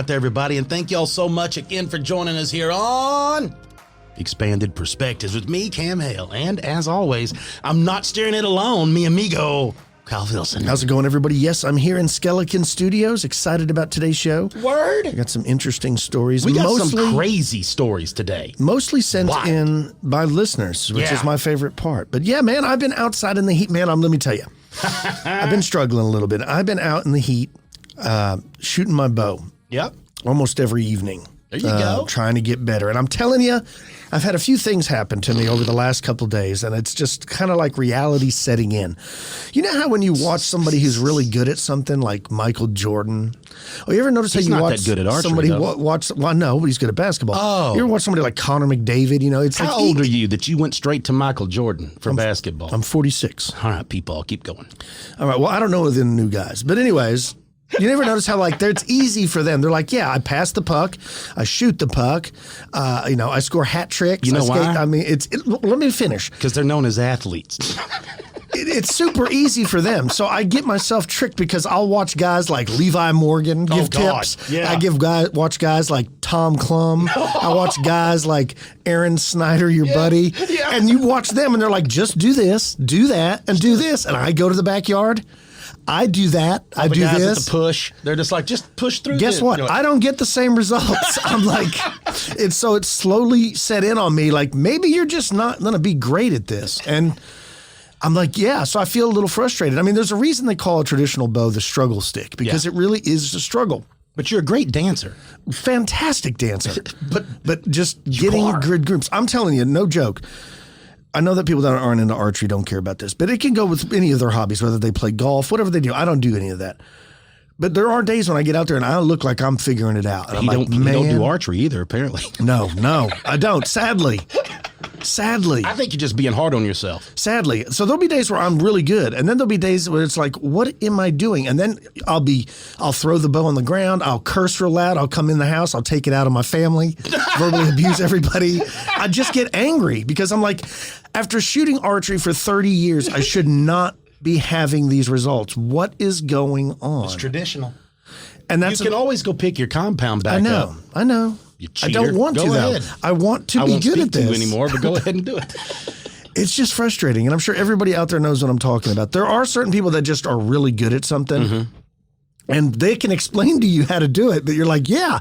out there, everybody, and thank y'all so much again for joining us here on Expanded Perspectives with me, Cam Hale. And as always, I'm not steering it alone, mi amigo, Kyle Wilson. How's it going, everybody? Yes, I'm here in Skeleton Studios. Excited about today's show. Word. I got some interesting stories. We got some crazy stories today. Mostly sent in by listeners, which is my favorite part. But yeah, man, I've been outside in the heat. Man, let me tell you, I've been struggling a little bit. I've been out in the heat shooting my bow. Yep. Almost every evening. There you go. Trying to get better. And I'm telling you, I've had a few things happen to me over the last couple of days, and it's just kind of like reality setting in. You know how when you watch somebody who's really good at something, like Michael Jordan? Oh, you ever notice how you not watch that good at archery, somebody though. watch? Well, no, but he's good at basketball. Oh. You ever watch somebody like Connor McDavid? You know, it's How like old are you that you went straight to Michael Jordan for basketball? I'm 46. All right, people, keep going. All right. Well, I don't know the new guys, but anyways. You never notice how it's easy for them. They're like, yeah, I pass the puck, I shoot the puck, I score hat tricks. You know why? I mean, let me finish. Because they're known as athletes. It's super easy for them. So I get myself tricked because I'll watch guys like Levi Morgan give tips. Yeah. I watch guys like Tom Klum. I watch guys like Aaron Snyder, your buddy. Yeah. And you watch them and they're like, just do this, do that, and do this. And I go to the backyard. I do that. I do guys this. At the push. They're just like, just push through. Guess what? I don't get the same results. I'm like, it's slowly set in on me. Like, maybe you're just not going to be great at this. And I'm like, yeah. So I feel a little frustrated. I mean, there's a reason they call a traditional bow the struggle stick, because it really is a struggle. But you're a great dancer. Fantastic dancer. but just getting good groups. I'm telling you, no joke. I know that people that aren't into archery don't care about this, but it can go with any of their hobbies, whether they play golf, whatever they do. I don't do any of that. But there are days when I get out there and I look like I'm figuring it out. And you don't do archery either, apparently. No, I don't. Sadly. I think you're just being hard on yourself. Sadly. So there'll be days where I'm really good. And then there'll be days where it's like, what am I doing? And then I'll throw the bow on the ground. I'll curse real loud. I'll come in the house. I'll take it out on my family, verbally abuse everybody. I just get angry because I'm like, after shooting archery for 30 years, I should not be having these results. What is going on? It's traditional. And that's you can always go pick your compound back up. I know. You cheater. I don't want to, though. I want to be good at this. I won't speak to you anymore, but go ahead and do it. It's just frustrating, and I'm sure everybody out there knows what I'm talking about. There are certain people that just are really good at something, and they can explain to you how to do it, but you're like, yeah,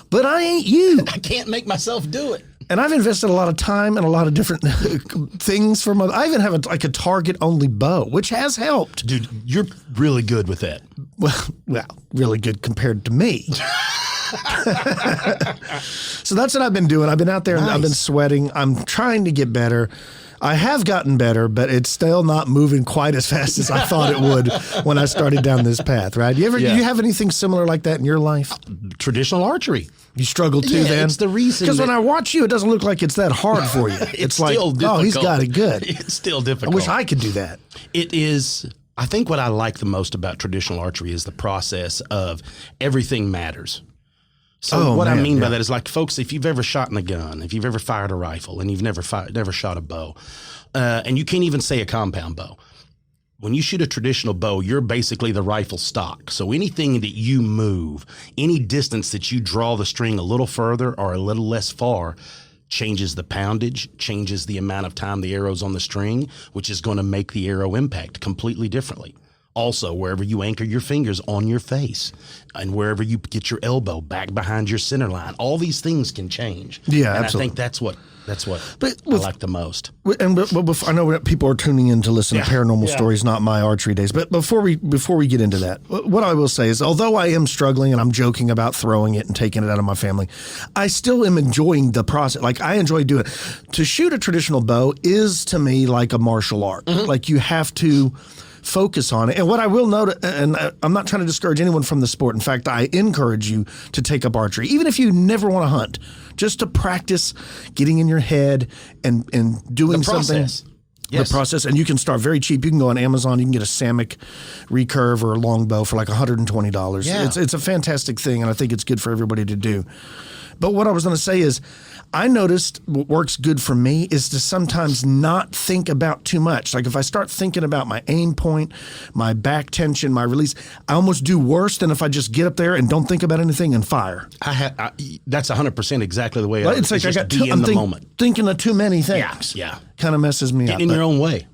but I ain't you. I can't make myself do it. And I've invested a lot of time and a lot of different things for I even have a target-only bow, which has helped. Dude, you're really good with that. Well, really good compared to me. So that's what I've been doing. I've been out there and I've been sweating. I'm trying to get better. I have gotten better, but it's still not moving quite as fast as I thought it would when I started down this path, right? Do you have anything similar like that in your life? Traditional archery. You struggle too, then? It's the reason. Because when I watch you, it doesn't look like it's that hard for you. It's like, still difficult. Oh, he's got it good. It's still difficult. I wish I could do that. It is. I think what I like the most about traditional archery is the process of everything matters. So I mean by that is, like, folks, if you've ever shot in a gun, if you've ever fired a rifle, and you've never shot a bow, and you can't even say a compound bow, when you shoot a traditional bow, you're basically the rifle stock. So anything that you move, any distance that you draw the string a little further or a little less far, changes the poundage, changes the amount of time the arrow's on the string, which is going to make the arrow impact completely differently. Also, wherever you anchor your fingers on your face and wherever you get your elbow back behind your center line, all these things can change. Yeah, and absolutely. I think that's what I like the most. And I know people are tuning in to listen to paranormal stories, not my archery days. But before we get into that, what I will say is, although I am struggling and I'm joking about throwing it and taking it out of my family, I still am enjoying the process. Like, I enjoy doing it. To shoot a traditional bow is, to me, like a martial art. Like, you have to focus on it. And what I will note, and I'm not trying to discourage anyone from the sport. In fact, I encourage you to take up archery, even if you never want to hunt, just to practice getting in your head and doing something. Yes. The process. And you can start very cheap. You can go on Amazon. You can get a Samick recurve or a longbow for like $120. Yeah. It's a fantastic thing, and I think it's good for everybody to do. But what I was going to say is, I noticed what works good for me is to sometimes not think about too much. Like if I start thinking about my aim point, my back tension, my release, I almost do worse than if I just get up there and don't think about anything and fire. That's 100% exactly the way it's like I got I'm thinking of too many things. Yeah. Kind of messes me up. Get in your own way.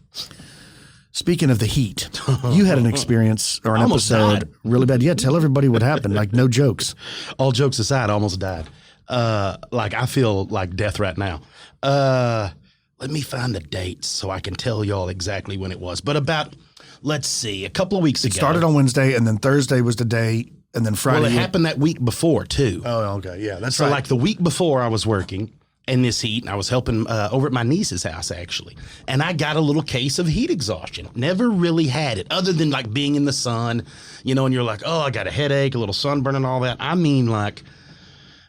Speaking of the heat, you had an experience or an episode died. really bad. Yeah, tell everybody what happened. Like no jokes. All jokes aside, I almost died. Like I feel like death right now. Let me find the dates so I can tell y'all exactly when it was. But let's see, a couple of weeks ago. It started on Wednesday, and then Thursday was the day, and then Friday. Well, it happened that week before too. Oh, okay, yeah, that's so right. Like the week before, I was working in this heat, and I was helping over at my niece's house actually, and I got a little case of heat exhaustion. Never really had it, other than like being in the sun, and you're like, oh, I got a headache, a little sunburn, and all that. I mean, like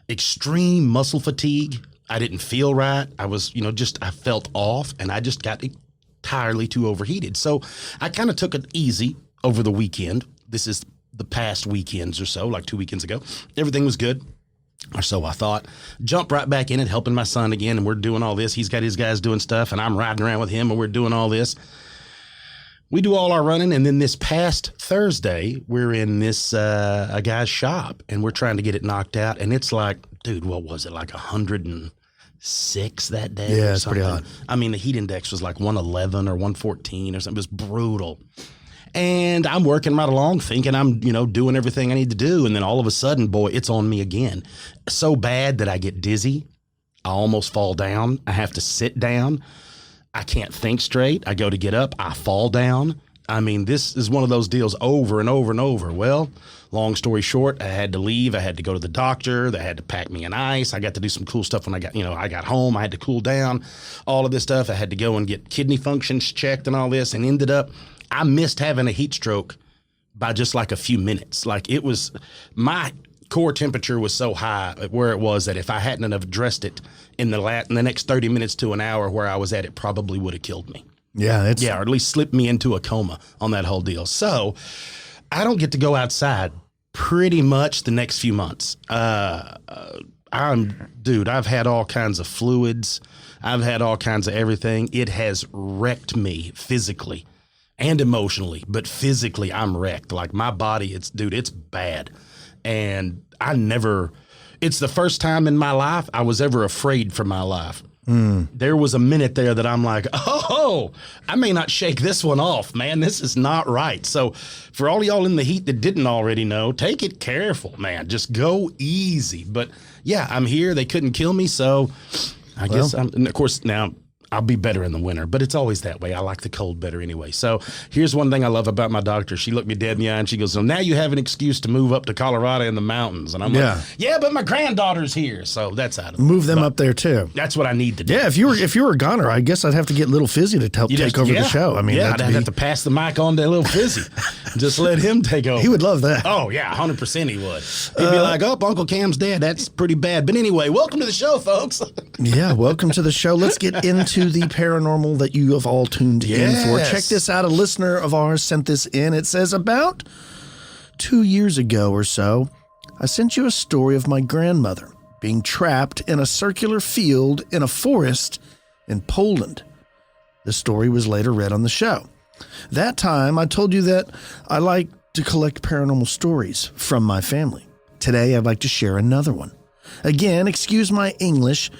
extreme muscle fatigue. I didn't feel right. I was, I felt off, and I just got entirely too overheated. So I kind of took it easy over the weekend. This is the past weekends or so, like 2 weekends ago. Everything was good, or so I thought. Jumped right back in it, helping my son again, and we're doing all this. He's got his guys doing stuff, and I'm riding around with him, and we're doing all this. We do all our running, and then this past Thursday, we're in this a guy's shop, and we're trying to get it knocked out, and it's like, dude, what was it, like 106 that day? Yeah, it's pretty hot. I mean, the heat index was like 111 or 114 or something. It was brutal. And I'm working right along thinking I'm, doing everything I need to do, and then all of a sudden, boy, it's on me again. So bad that I get dizzy. I almost fall down. I have to sit down. I can't think straight. I go to get up. I fall down. I mean, this is one of those deals over and over and over. Well, long story short, I had to leave. I had to go to the doctor. They had to pack me in ice. I got to do some cool stuff when I got home. I had to cool down, all of this stuff. I had to go and get kidney functions checked and all this, and ended up, I missed having a heat stroke by just like a few minutes. Like it was, my core temperature was so high where it was that if I hadn't have addressed it in the next 30 minutes to an hour where I was at, it probably would have killed me. Yeah, or at least slipped me into a coma on that whole deal. So I don't get to go outside pretty much the next few months. I've had all kinds of fluids. I've had all kinds of everything. It has wrecked me physically and emotionally, but physically I'm wrecked. Like my body, it's bad. And it's the first time in my life I was ever afraid for my life. There was a minute there that I'm like, oh, I may not shake this one off, man. This is not right. So for all of y'all in the heat that didn't already know, take it careful, man. Just go easy. But yeah, I'm here. They couldn't kill me. So I guess and of course now I'll be better in the winter, but it's always that way. I like the cold better anyway. So here's one thing I love about my doctor. She looked me dead in the eye and she goes, so now you have an excuse to move up to Colorado in the mountains. And I'm like, yeah, but my granddaughter's here. So that's out of the Move them up there too. That's what I need to do. Yeah, if you were a goner, I guess I'd have to get Little Fizzy to help take over the show. I mean, I'd have to pass the mic on to Little Fizzy. Just let him take over. He would love that. Oh, yeah, 100% he would. He'd be like, oh, Uncle Cam's dead. That's pretty bad. But anyway, welcome to the show, folks. Yeah, welcome to the show. Let's get into the paranormal that you have all tuned in for. Check this out. A listener of ours sent this in. It says, about 2 years ago or so, I sent you a story of my grandmother being trapped in a circular field in a forest in Poland. The story was later read on the show. That time, I told you that I like to collect paranormal stories from my family. Today, I'd like to share another one. Again, excuse my English,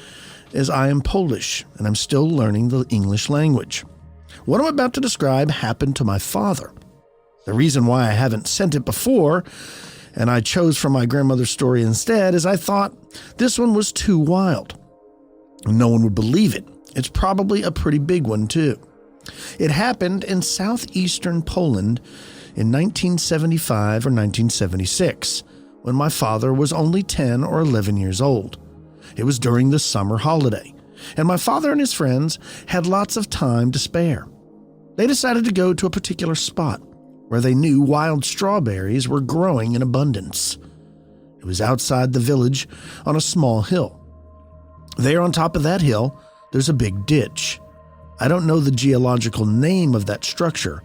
as I am Polish and I'm still learning the English language. What I'm about to describe happened to my father. The reason why I haven't sent it before, and I chose from my grandmother's story instead, is I thought this one was too wild. No one would believe it. It's probably a pretty big one too. It happened in southeastern Poland in 1975 or 1976, when my father was only 10 or 11 years old. It was during the summer holiday, and my father and his friends had lots of time to spare. They decided to go to a particular spot where they knew wild strawberries were growing in abundance. It was outside the village on a small hill. There on top of that hill, there's a big ditch. I don't know the geological name of that structure,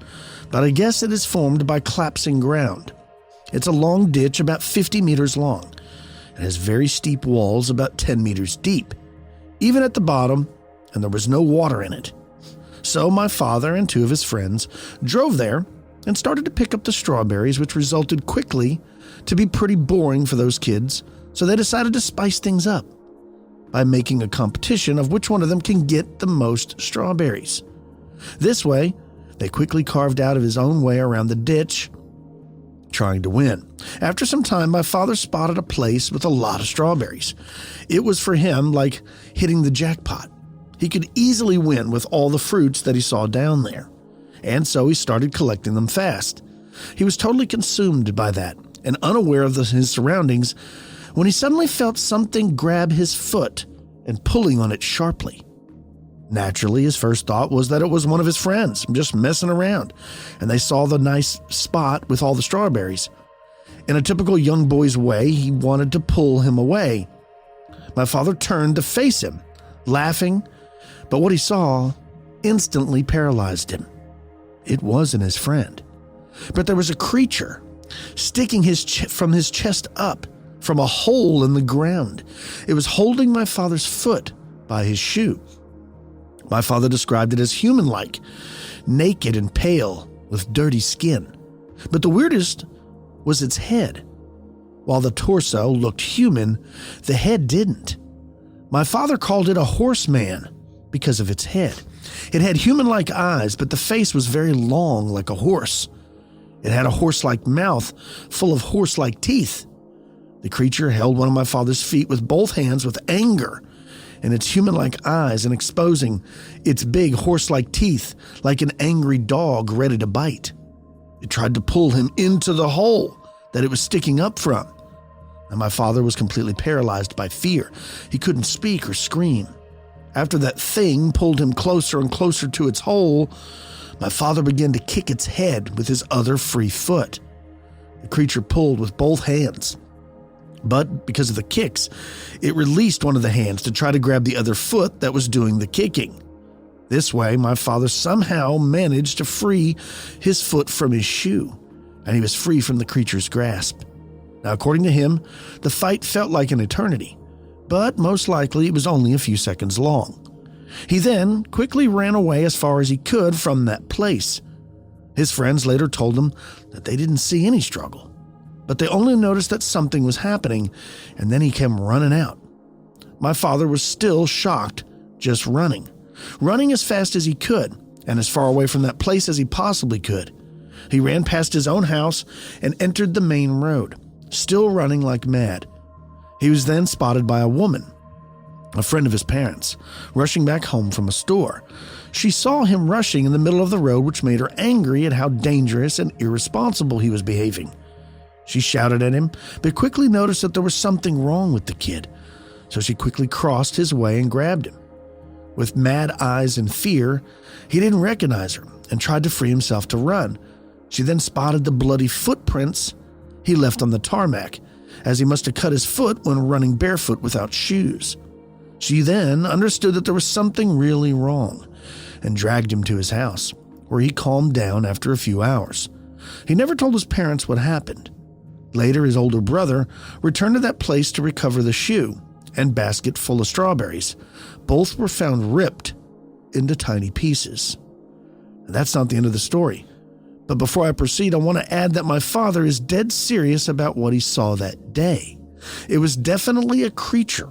but I guess it is formed by collapsing ground. It's a long ditch about 50 meters long, It has very steep walls about 10 meters deep, even at the bottom, and there was no water in it. So my father and 2 of his friends drove there and started to pick up the strawberries, which resulted quickly to be pretty boring for those kids, so they decided to spice things up by making a competition of which one of them can get the most strawberries. This way, they quickly carved out of his own way around the ditch, trying to win. After some time, my father spotted a place with a lot of strawberries. It was for him like hitting the jackpot. He could easily win with all the fruits that he saw down there. And so he started collecting them fast. He was totally consumed by that and unaware of his surroundings when he suddenly felt something grab his foot and pulling on it sharply. Naturally, his first thought was that it was one of his friends just messing around, and they saw the nice spot with all the strawberries. In a typical young boy's way, he wanted to pull him away. My father turned to face him, laughing, but what he saw instantly paralyzed him. It wasn't his friend, but there was a creature sticking from his chest up from a hole in the ground. It was holding my father's foot by his shoe. My father described it as human-like, naked and pale with dirty skin. But the weirdest was its head. While the torso looked human, the head didn't. My father called it a horseman because of its head. It had human-like eyes, but the face was very long like a horse. It had a horse-like mouth full of horse-like teeth. The creature held one of my father's feet with both hands with anger in its human-like eyes and exposing its big horse-like teeth like an angry dog ready to bite. It tried to pull him into the hole that it was sticking up from, and my father was completely paralyzed by fear. He couldn't speak or scream. After that thing pulled him closer and closer to its hole, my father began to kick its head with his other free foot. The creature pulled with both hands, but because of the kicks, it released one of the hands to try to grab the other foot that was doing the kicking. This way, my father somehow managed to free his foot from his shoe, and he was free from the creature's grasp. Now, according to him, the fight felt like an eternity, but most likely it was only a few seconds long. He then quickly ran away as far as he could from that place. His friends later told him that they didn't see any struggle, but they only noticed that something was happening, and then he came running out. My father was still shocked, just running as fast as he could, and as far away from that place as he possibly could. He ran past his own house and entered the main road, still running like mad. He was then spotted by a woman, a friend of his parents, rushing back home from a store. She saw him rushing in the middle of the road, which made her angry at how dangerous and irresponsible he was behaving. She shouted at him, but quickly noticed that there was something wrong with the kid, so she quickly crossed his way and grabbed him. With mad eyes and fear, he didn't recognize her and tried to free himself to run. She then spotted the bloody footprints he left on the tarmac, as he must have cut his foot when running barefoot without shoes. She then understood that there was something really wrong and dragged him to his house, where he calmed down after a few hours. He never told his parents what happened. Later, his older brother returned to that place to recover the shoe and basket full of strawberries. Both were found ripped into tiny pieces. That's not the end of the story. But before I proceed, I want to add that my father is dead serious about what he saw that day. It was definitely a creature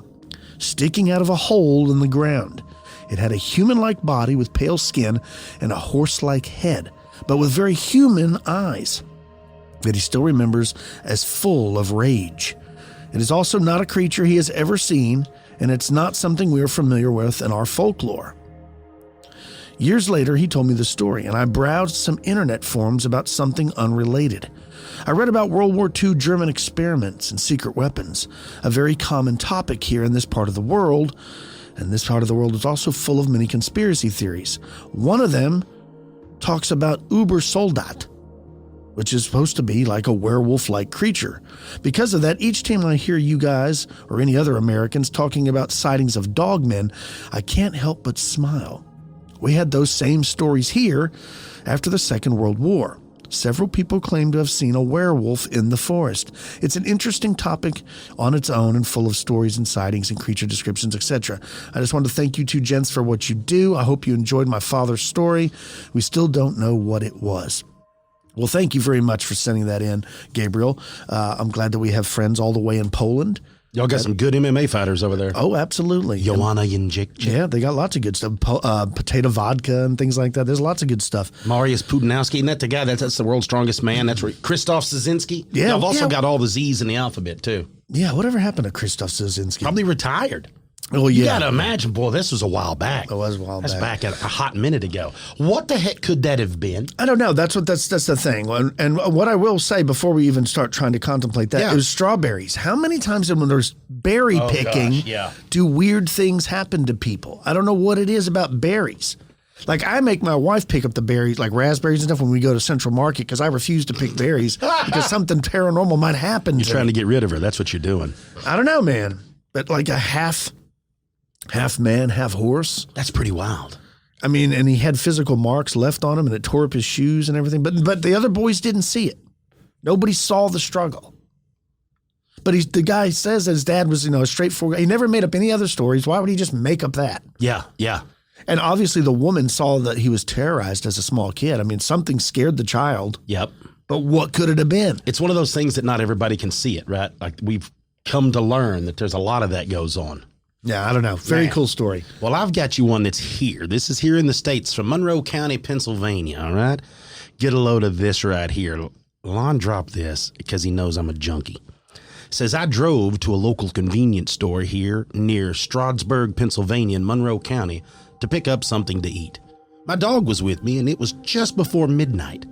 sticking out of a hole in the ground. It had a human-like body with pale skin and a horse-like head, but with very human eyes that he still remembers as full of rage. It is also not a creature he has ever seen, and it's not something we are familiar with in our folklore. Years later, he told me the story, and I browsed some internet forums about something unrelated. I read about World War II German experiments and secret weapons, a very common topic here in this part of the world, and this part of the world is also full of many conspiracy theories. One of them talks about Ubersoldat, which is supposed to be like a werewolf-like creature. Because of that, each time I hear you guys or any other Americans talking about sightings of dogmen, I can't help but smile. We had those same stories here after the Second World War. Several people claim to have seen a werewolf in the forest. It's an interesting topic on its own and full of stories and sightings and creature descriptions, etc. I just want to thank you two gents for what you do. I hope you enjoyed my father's story. We still don't know what it was. Well, thank you very much for sending that in, Gabriel. I'm glad that we have friends all the way in Poland. Y'all got some good MMA fighters over there. Oh, absolutely. Joanna Jędrzejczyk. Yeah, they got lots of good stuff. Potato vodka and things like that. There's lots of good stuff. Mariusz Putinowski, isn't that the guy that's the world's strongest man? That's where Krzysztof Szynski. Yeah, I've also got all the Z's in the alphabet too. Yeah, whatever happened to Krzysztof Szynski? Probably retired. Oh, yeah. You got to imagine, boy, this was a while back. It was a while back. That's back a hot minute ago. What the heck could that have been? I don't know. That's the thing. And what I will say before we even start trying to contemplate that is strawberries. How many times when there's berry picking do weird things happen to people? I don't know what it is about berries. Like, I make my wife pick up the berries, like raspberries and stuff, when we go to Central Market because I refuse to pick berries because something paranormal might happen. You're trying to get rid of her. That's what you're doing. I don't know, man. But like a half man, half horse. That's pretty wild. I mean, and he had physical marks left on him, and it tore up his shoes and everything. But the other boys didn't see it. Nobody saw the struggle. But the guy says that his dad was, a straightforward. He never made up any other stories. Why would he just make up that? Yeah. And obviously the woman saw that he was terrorized as a small kid. I mean, something scared the child. Yep. But what could it have been? It's one of those things that not everybody can see it, right? Like, we've come to learn that there's a lot of that goes on. Yeah, I don't know. Very cool story. Well, I've got you one that's here. This is here in the States from Monroe County, Pennsylvania, all right? Get a load of this right here. Lon dropped this because he knows I'm a junkie. It says, I drove to a local convenience store here near Stroudsburg, Pennsylvania in Monroe County to pick up something to eat. My dog was with me, and it was just before midnight.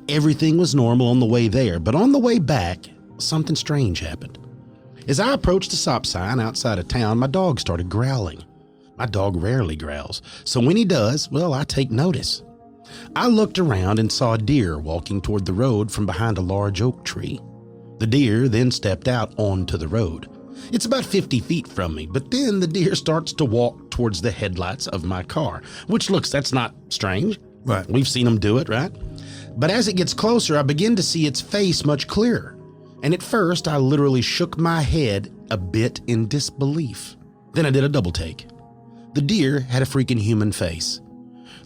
Everything was normal on the way there, but on the way back, something strange happened. As I approached the stop sign outside of town, my dog started growling. My dog rarely growls, so when he does, well, I take notice. I looked around and saw a deer walking toward the road from behind a large oak tree. The deer then stepped out onto the road. It's about 50 feet from me, but then the deer starts to walk towards the headlights of my car, which that's not strange. Right. We've seen them do it, right? But as it gets closer, I begin to see its face much clearer. And at first, I literally shook my head a bit in disbelief. Then I did a double take. The deer had a freaking human face.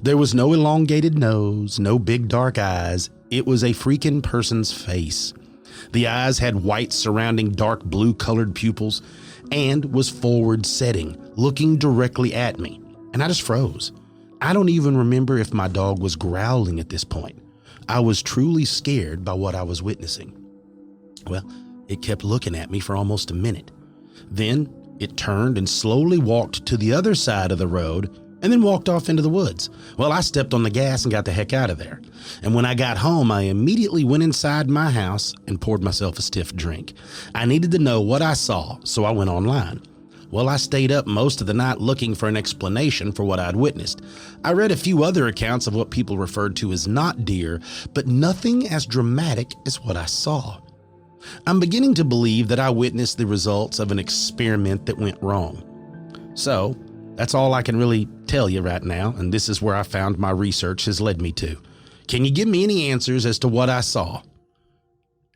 There was no elongated nose, no big dark eyes. It was a freaking person's face. The eyes had white surrounding dark blue colored pupils and was forward setting, looking directly at me. And I just froze. I don't even remember if my dog was growling at this point. I was truly scared by what I was witnessing. Well, it kept looking at me for almost a minute. Then it turned and slowly walked to the other side of the road and then walked off into the woods. Well, I stepped on the gas and got the heck out of there. And when I got home, I immediately went inside my house and poured myself a stiff drink. I needed to know what I saw, so I went online. Well, I stayed up most of the night looking for an explanation for what I'd witnessed. I read a few other accounts of what people referred to as not deer, but nothing as dramatic as what I saw. I'm beginning to believe that I witnessed the results of an experiment that went wrong. So, that's all I can really tell you right now, and this is where I found my research has led me to. Can you give me any answers as to what I saw?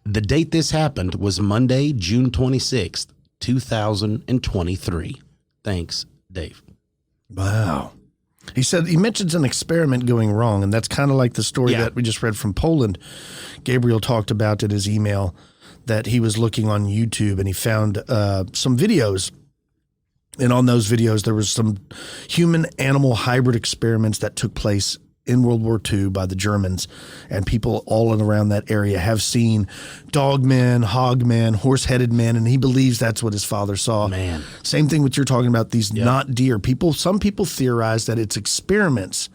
The date this happened was Monday, June 26th, 2023. Thanks, Dave. Wow. He mentions an experiment going wrong, and that's kind of like the story that we just read from Poland. Gabriel talked about in his email that he was looking on YouTube and he found some videos. And on those videos, there was some human-animal hybrid experiments that took place in World War II by the Germans. And people all around that area have seen dogmen, hogmen, horse-headed men, and he believes that's what his father saw. Man. Same thing with you're talking about, these not deer. Some people theorize that it's experiments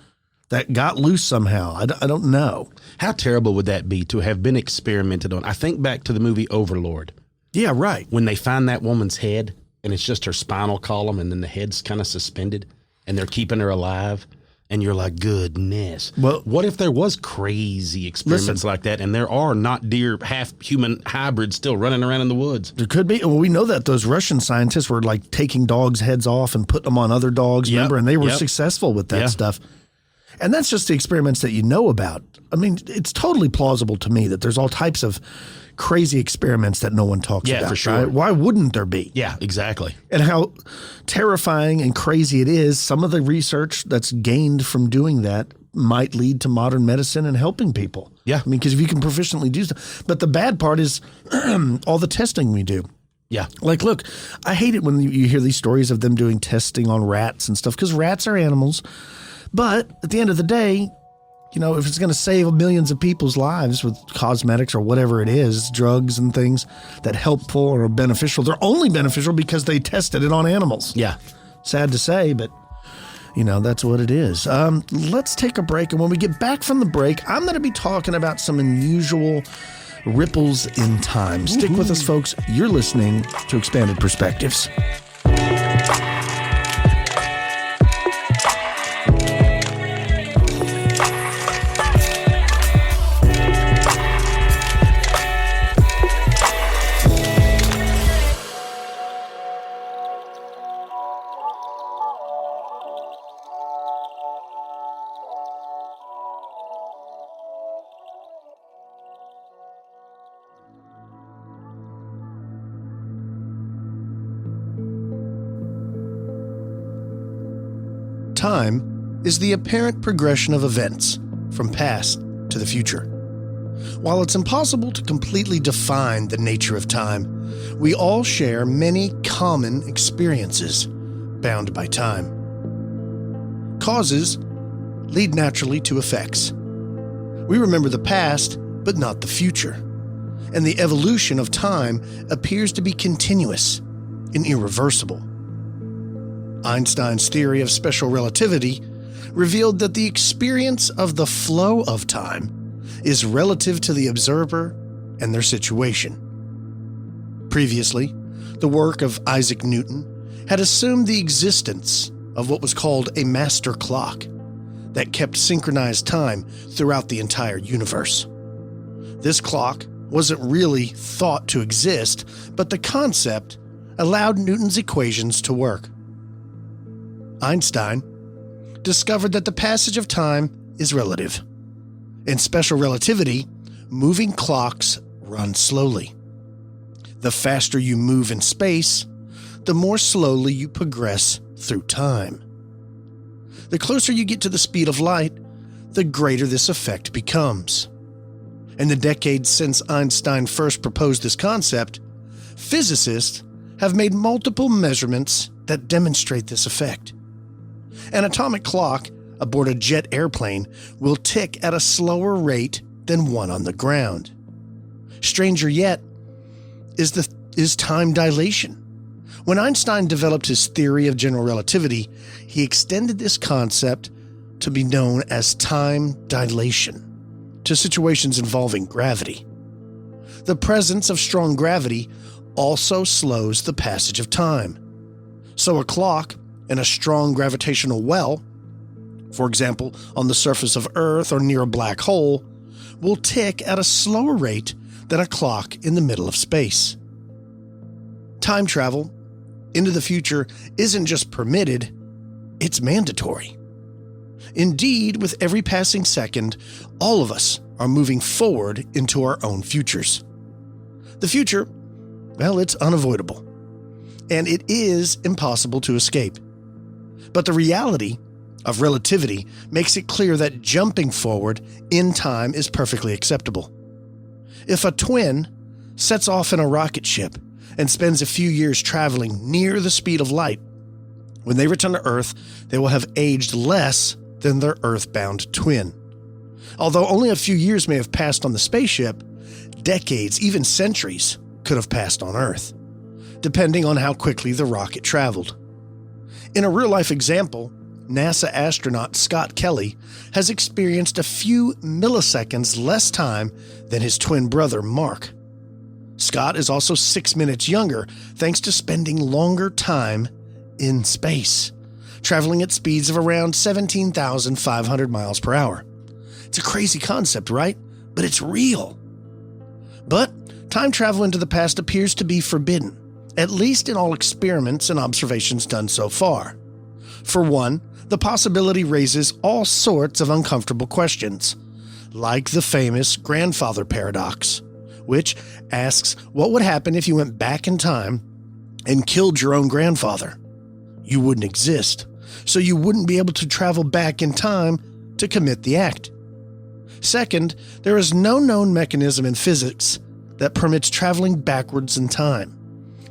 that got loose somehow. I don't know. How terrible would that be to have been experimented on? I think back to the movie Overlord. Yeah, right. When they find that woman's head and it's just her spinal column and then the head's kind of suspended and they're keeping her alive and you're like, goodness. Well, what if there was crazy experiments like that and there are not deer, half human hybrids still running around in the woods? There could be. Well, we know that those Russian scientists were like taking dogs' heads off and putting them on other dogs, remember? And they were successful with that stuff. And that's just the experiments that you know about. I mean, it's totally plausible to me that there's all types of crazy experiments that no one talks about. Yeah, for sure. Right? Why wouldn't there be? Yeah, exactly. And how terrifying and crazy it is. Some of the research that's gained from doing that might lead to modern medicine and helping people. Yeah. I mean, because if you can proficiently do stuff. But the bad part is all the testing we do. Yeah. Like, look, I hate it when you hear these stories of them doing testing on rats and stuff, because rats are animals. But at the end of the day, you know, if it's going to save millions of people's lives with cosmetics or whatever it is, drugs and things that helpful or beneficial, they're only beneficial because they tested it on animals. Yeah. Sad to say, but, you know, that's what it is. Let's take a break. And when we get back from the break, I'm going to be talking about some unusual ripples in time. Stick with us, folks. You're listening to Expanded Perspectives. Time is the apparent progression of events from past to the future. While it's impossible to completely define the nature of time, we all share many common experiences bound by time. Causes lead naturally to effects. We remember the past, but not the future. And the evolution of time appears to be continuous and irreversible. Einstein's theory of special relativity revealed that the experience of the flow of time is relative to the observer and their situation. Previously, the work of Isaac Newton had assumed the existence of what was called a master clock that kept synchronized time throughout the entire universe. This clock wasn't really thought to exist, but the concept allowed Newton's equations to work. Einstein discovered that the passage of time is relative. In special relativity, moving clocks run slowly. The faster you move in space, the more slowly you progress through time. The closer you get to the speed of light, the greater this effect becomes. In the decades since Einstein first proposed this concept, physicists have made multiple measurements that demonstrate this effect. An atomic clock aboard a jet airplane will tick at a slower rate than one on the ground. Stranger yet is time dilation. When Einstein developed his theory of general relativity, he extended this concept to be known as time dilation to situations involving gravity. The presence of strong gravity also slows the passage of time. So a clock in a strong gravitational well, for example, on the surface of Earth or near a black hole, will tick at a slower rate than a clock in the middle of space. Time travel into the future isn't just permitted, it's mandatory. Indeed, with every passing second, all of us are moving forward into our own futures. The future, well, it's unavoidable, and it is impossible to escape. But the reality of relativity makes it clear that jumping forward in time is perfectly acceptable. If a twin sets off in a rocket ship and spends a few years traveling near the speed of light, when they return to Earth, they will have aged less than their Earth-bound twin. Although only a few years may have passed on the spaceship, decades, even centuries, could have passed on Earth, depending on how quickly the rocket traveled. In a real-life example, NASA astronaut Scott Kelly has experienced a few milliseconds less time than his twin brother Mark. Scott is also 6 minutes younger thanks to spending longer time in space, traveling at speeds of around 17,500 miles per hour. It's a crazy concept, right? But it's real. But time travel into the past appears to be forbidden, at least in all experiments and observations done so far. For one, the possibility raises all sorts of uncomfortable questions, like the famous grandfather paradox, which asks what would happen if you went back in time and killed your own grandfather. You wouldn't exist, so you wouldn't be able to travel back in time to commit the act. Second, there is no known mechanism in physics that permits traveling backwards in time.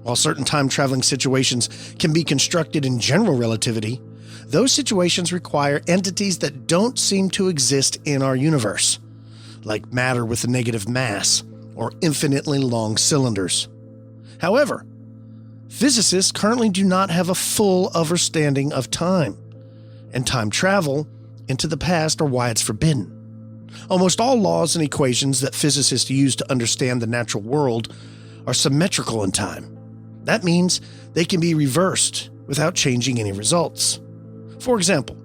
While certain time-traveling situations can be constructed in general relativity, those situations require entities that don't seem to exist in our universe, like matter with a negative mass or infinitely long cylinders. However, physicists currently do not have a full understanding of time, and time travel into the past are why it's forbidden. Almost all laws and equations that physicists use to understand the natural world are symmetrical in time. That means they can be reversed without changing any results. For example,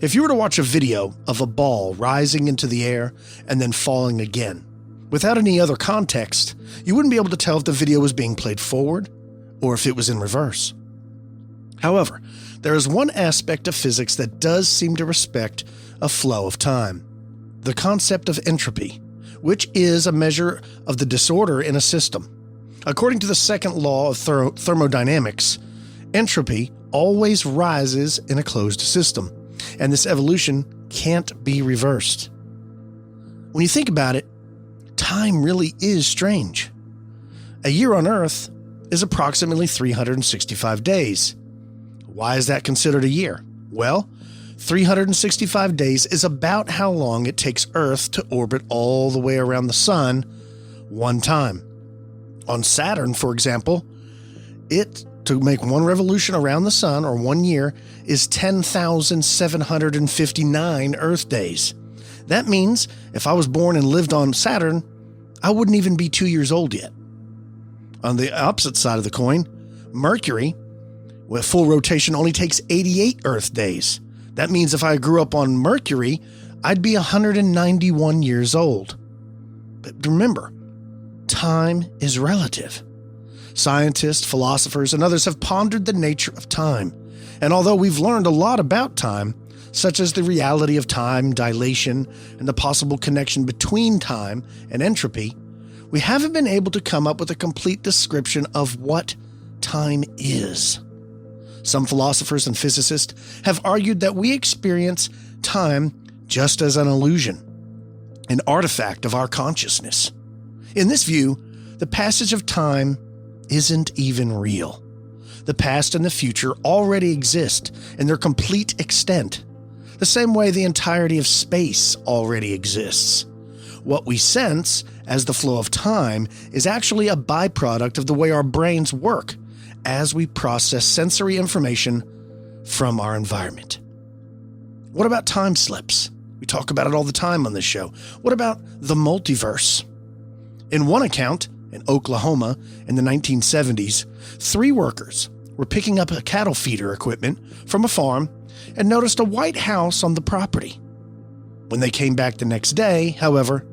if you were to watch a video of a ball rising into the air and then falling again, without any other context, you wouldn't be able to tell if the video was being played forward or if it was in reverse. However, there is one aspect of physics that does seem to respect a flow of time: the concept of entropy, which is a measure of the disorder in a system. According to the second law of thermodynamics, entropy always rises in a closed system, and this evolution can't be reversed. When you think about it, time really is strange. A year on Earth is approximately 365 days. Why is that considered a year? Well, 365 days is about how long it takes Earth to orbit all the way around the Sun one time. On Saturn, for example, to make one revolution around the Sun, or 1 year, is 10,759 Earth days. That means if I was born and lived on Saturn, I wouldn't even be 2 years old yet. On the opposite side of the coin, Mercury, with full rotation, only takes 88 Earth days. That means if I grew up on Mercury, I'd be 191 years old. But remember, time is relative. Scientists, philosophers, and others have pondered the nature of time. And although we've learned a lot about time, such as the reality of time dilation and the possible connection between time and entropy, we haven't been able to come up with a complete description of what time is. Some philosophers and physicists have argued that we experience time just as an illusion, an artifact of our consciousness. In this view, the passage of time isn't even real. The past and the future already exist in their complete extent, the same way the entirety of space already exists. What we sense as the flow of time is actually a byproduct of the way our brains work as we process sensory information from our environment. What about time slips? We talk about it all the time on this show. What about the multiverse? In one account, in Oklahoma in the 1970s, 3 workers were picking up a cattle feeder equipment from a farm and noticed a white house on the property. When they came back the next day, however,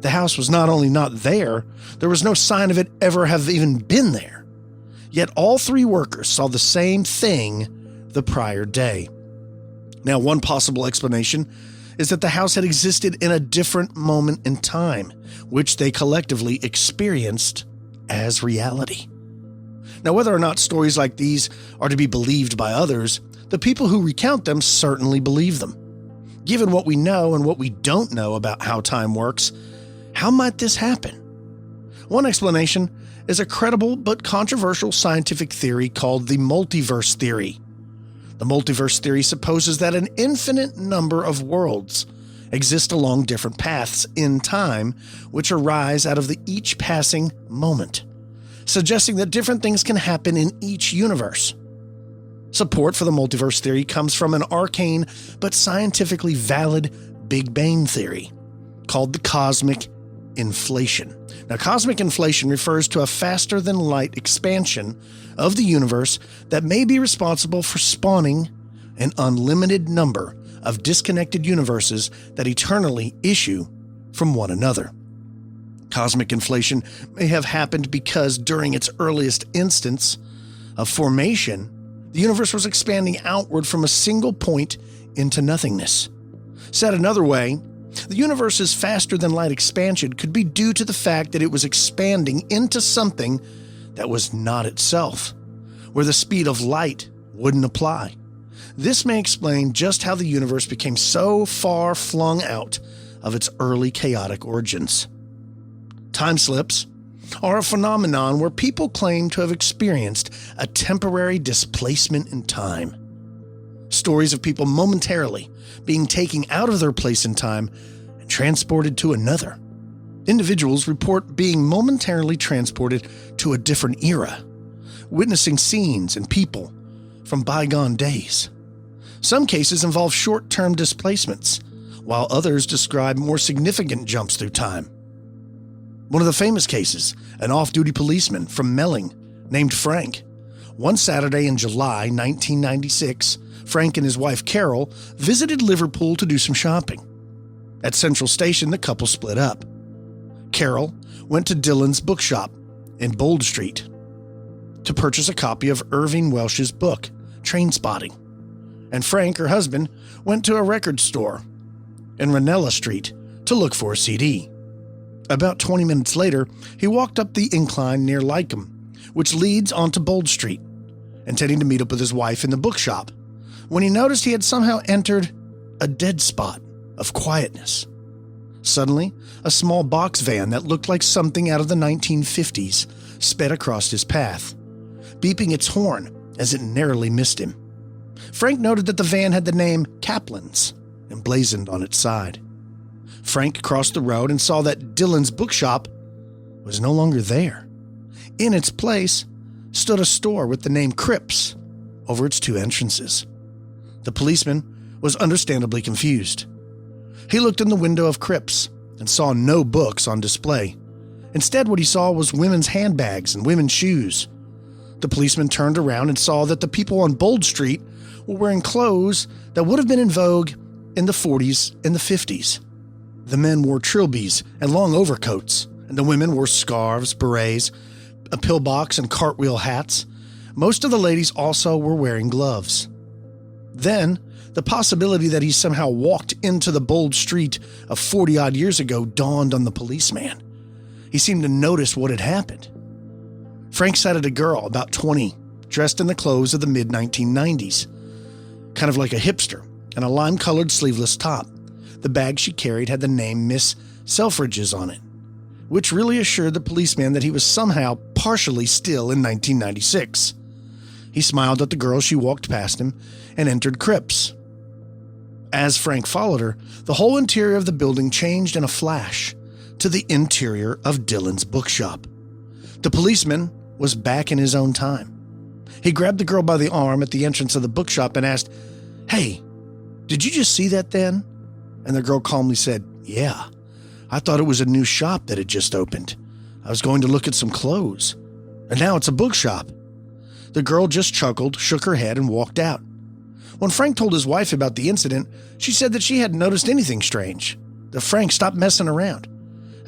the house was not only not there, there was no sign of it ever have even been there. Yet all 3 workers saw the same thing the prior day. Now, one possible explanation is that the house had existed in a different moment in time, which they collectively experienced as reality. Now, whether or not stories like these are to be believed by others, the people who recount them certainly believe them. Given what we know and what we don't know about how time works, how might this happen? One explanation is a credible but controversial scientific theory called the multiverse theory. The multiverse theory supposes that an infinite number of worlds exist along different paths in time, which arise out of each passing moment, suggesting that different things can happen in each universe. Support for the multiverse theory comes from an arcane but scientifically valid Big Bang theory called the cosmic inflation. Now, cosmic inflation refers to a faster-than-light expansion of the universe that may be responsible for spawning an unlimited number of disconnected universes that eternally issue from one another. Cosmic inflation may have happened because during its earliest instance of formation, The universe was expanding outward from a single point into nothingness. Said another way, the universe's faster-than-light expansion could be due to the fact that it was expanding into something that was not itself, where the speed of light wouldn't apply. This may explain just how the universe became so far flung out of its early chaotic origins. Time slips are a phenomenon where people claim to have experienced a temporary displacement in time. Stories of people momentarily being taken out of their place in time and transported to another. Individuals report being momentarily transported to a different era, witnessing scenes and people from bygone days. Some cases involve short-term displacements, while others describe more significant jumps through time. One of the famous cases, an off-duty policeman from Melling named Frank. One Saturday in July 1996, Frank and his wife Carol visited Liverpool to do some shopping. At Central Station, the couple split up. Carol went to Dylan's bookshop in Bold Street to purchase a copy of Irving Welsh's book, Trainspotting. And Frank, her husband, went to a record store in Ranella Street to look for a CD. About 20 minutes later, he walked up the incline near Lycombe, which leads onto Bold Street, intending to meet up with his wife in the bookshop, when he noticed he had somehow entered a dead spot of quietness. Suddenly, a small box van that looked like something out of the 1950s sped across his path, beeping its horn as it narrowly missed him. Frank noted that the van had the name Kaplan's emblazoned on its side. Frank crossed the road and saw that Dylan's bookshop was no longer there. In its place stood a store with the name Cripps over its two entrances. The policeman was understandably confused. He looked in the window of Cripps and saw no books on display. Instead, what he saw was women's handbags and women's shoes. The policeman turned around and saw that the people on Bold Street were wearing clothes that would have been in vogue in the 40s and the 50s. The men wore trilbies and long overcoats, and the women wore scarves, berets, a pillbox, and cartwheel hats. Most of the ladies also were wearing gloves. Then, the possibility that he somehow walked into the Bold Street of 40-odd years ago dawned on the policeman. He seemed to notice what had happened. Frank sighted a girl, about 20, dressed in the clothes of the mid-1990s, kind of like a hipster, and a lime-colored sleeveless top. The bag she carried had the name Miss Selfridge's on it, which really assured the policeman that he was somehow partially still in 1996. He smiled at the girl as she walked past him and entered Cripps. As Frank followed her, the whole interior of the building changed in a flash to the interior of Dylan's bookshop. The policeman was back in his own time. He grabbed the girl by the arm at the entrance of the bookshop and asked, "Hey, did you just see that then?" And the girl calmly said, "Yeah, I thought it was a new shop that had just opened. I was going to look at some clothes, and now it's a bookshop." The girl just chuckled, shook her head, and walked out. When Frank told his wife about the incident, she said that she hadn't noticed anything strange, that Frank stopped messing around.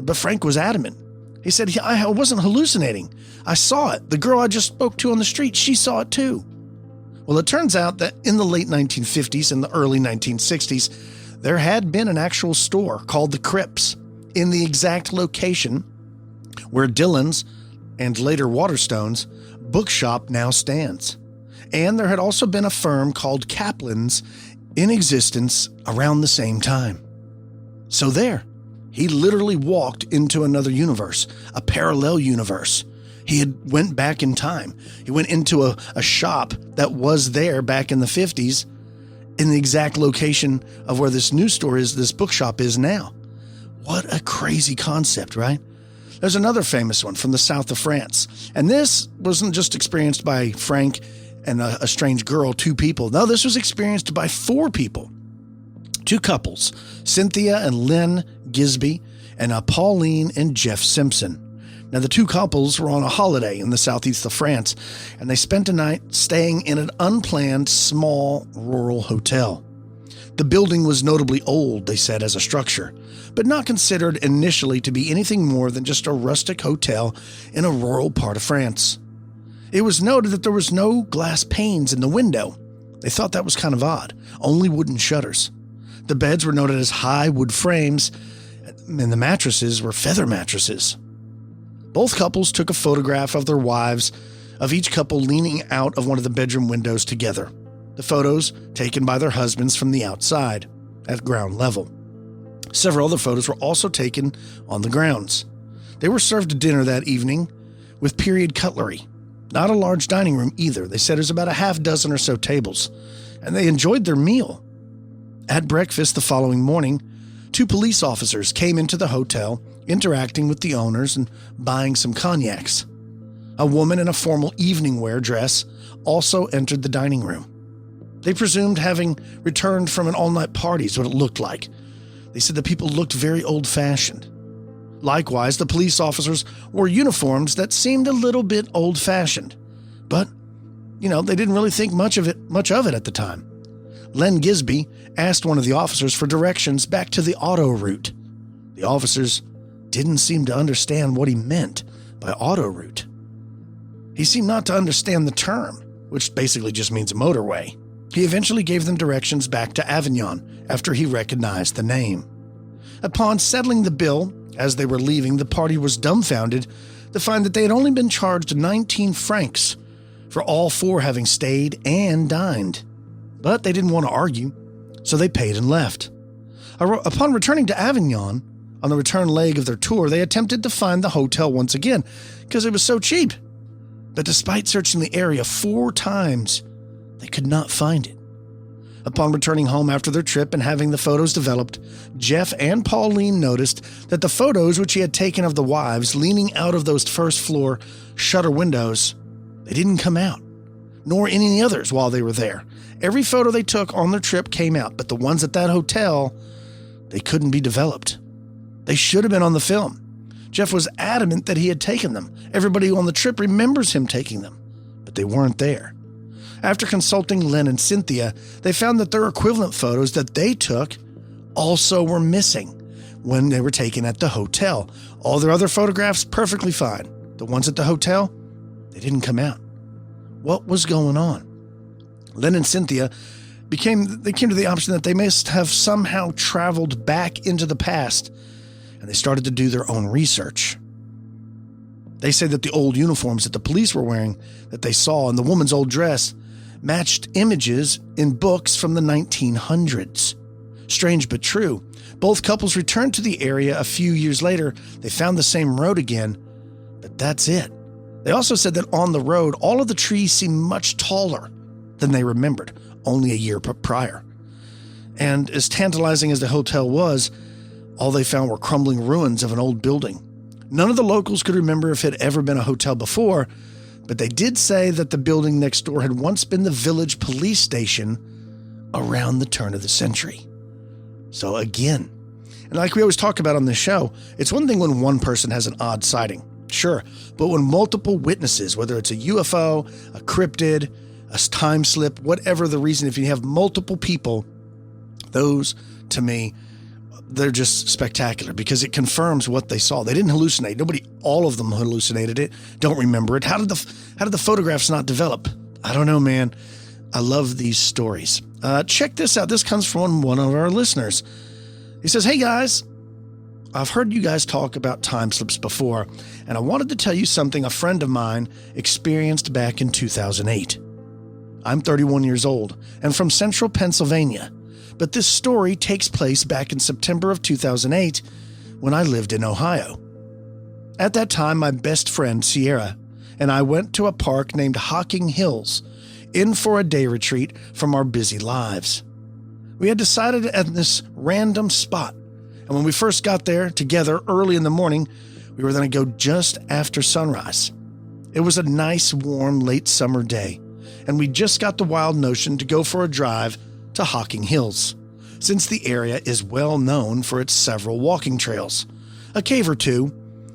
But Frank was adamant. He said, "I wasn't hallucinating. I saw it. The girl I just spoke to on the street, she saw it too." Well, it turns out that in the late 1950s and the early 1960s, there had been an actual store called the Cripps in the exact location where Dylan's, and later Waterstone's, bookshop now stands. And there had also been a firm called Kaplan's in existence around the same time. So there, he literally walked into another universe, a parallel universe. He had went back in time. He went into a shop that was there back in the 50s in the exact location of where this news store is, this bookshop is now. What a crazy concept, right? There's another famous one from the south of France. And this wasn't just experienced by Frank and a strange girl, two people. No, this was experienced by four people. Two couples, Cynthia and Lynn Gisby, and Pauline and Jeff Simpson. Now, the two couples were on a holiday in the southeast of France, and they spent a night staying in an unplanned, small, rural hotel. The building was notably old, they said, as a structure, but not considered initially to be anything more than just a rustic hotel in a rural part of France. It was noted that there was no glass panes in the window. They thought that was kind of odd. Only wooden shutters. The beds were noted as high wood frames, and the mattresses were feather mattresses. Both couples took a photograph of their wives, of each couple leaning out of one of the bedroom windows together. The photos taken by their husbands from the outside, at ground level. Several other photos were also taken on the grounds. They were served dinner that evening with period cutlery. Not a large dining room either. They said it was about a half dozen or so tables, and they enjoyed their meal. At breakfast the following morning, 2 police officers came into the hotel, interacting with the owners and buying some cognacs. A woman in a formal evening wear dress also entered the dining room. They presumed having returned from an all-night party is what it looked like. They said the people looked very old-fashioned. Likewise, the police officers wore uniforms that seemed a little bit old-fashioned. But, they didn't really think much of it at the time. Len Gisby asked one of the officers for directions back to the auto route. The officers didn't seem to understand what he meant by auto route. He seemed not to understand the term, which basically just means motorway. He eventually gave them directions back to Avignon after he recognized the name. Upon settling the bill, as they were leaving, the party was dumbfounded to find that they had only been charged 19 francs for all 4 having stayed and dined. But they didn't want to argue, so they paid and left. Upon returning to Avignon, on the return leg of their tour, they attempted to find the hotel once again because it was so cheap. But despite searching the area 4 times, they could not find it. Upon returning home after their trip and having the photos developed, Jeff and Pauline noticed that the photos which he had taken of the wives leaning out of those first-floor shutter windows, they didn't come out, nor any others while they were there. Every photo they took on their trip came out, but the ones at that hotel, they couldn't be developed. They should have been on the film. Jeff was adamant that he had taken them. Everybody on the trip remembers him taking them, but they weren't there. After consulting Len and Cynthia, they found that their equivalent photos that they took also were missing when they were taken at the hotel. All their other photographs, perfectly fine. The ones at the hotel, they didn't come out. What was going on? Len and Cynthia came to the option that they must have somehow traveled back into the past, and they started to do their own research. They say that the old uniforms that the police were wearing that they saw and the woman's old dress matched images in books from the 1900s. Strange but true. Both couples returned to the area a few years later. They found the same road again, but that's it. They also said that on the road, all of the trees seemed much taller than they remembered, only a year prior. And as tantalizing as the hotel was, all they found were crumbling ruins of an old building. None of the locals could remember if it had ever been a hotel before, but they did say that the building next door had once been the village police station around the turn of the century. So again, and like we always talk about on this show, it's one thing when one person has an odd sighting, sure, but when multiple witnesses, whether it's a UFO, a cryptid, a time slip, whatever the reason, if you have multiple people, those, to me, they're just spectacular because it confirms what they saw. They didn't hallucinate. All of them hallucinated it. Don't remember it. How did the photographs not develop? I don't know, man. I love these stories. Check this out. This comes from one of our listeners. He says, "Hey guys, I've heard you guys talk about time slips before, and I wanted to tell you something a friend of mine experienced back in 2008. I'm 31 years old and from central Pennsylvania. But this story takes place back in September of 2008 when I lived in Ohio. At that time, my best friend, Sierra, and I went to a park named Hocking Hills, in for a day retreat from our busy lives. We had decided at this random spot, and when we first got there together early in the morning, we were going to go just after sunrise. It was a nice, warm, late summer day, and we just got the wild notion to go for a drive to Hocking Hills, since the area is well known for its several walking trails, a cave or two,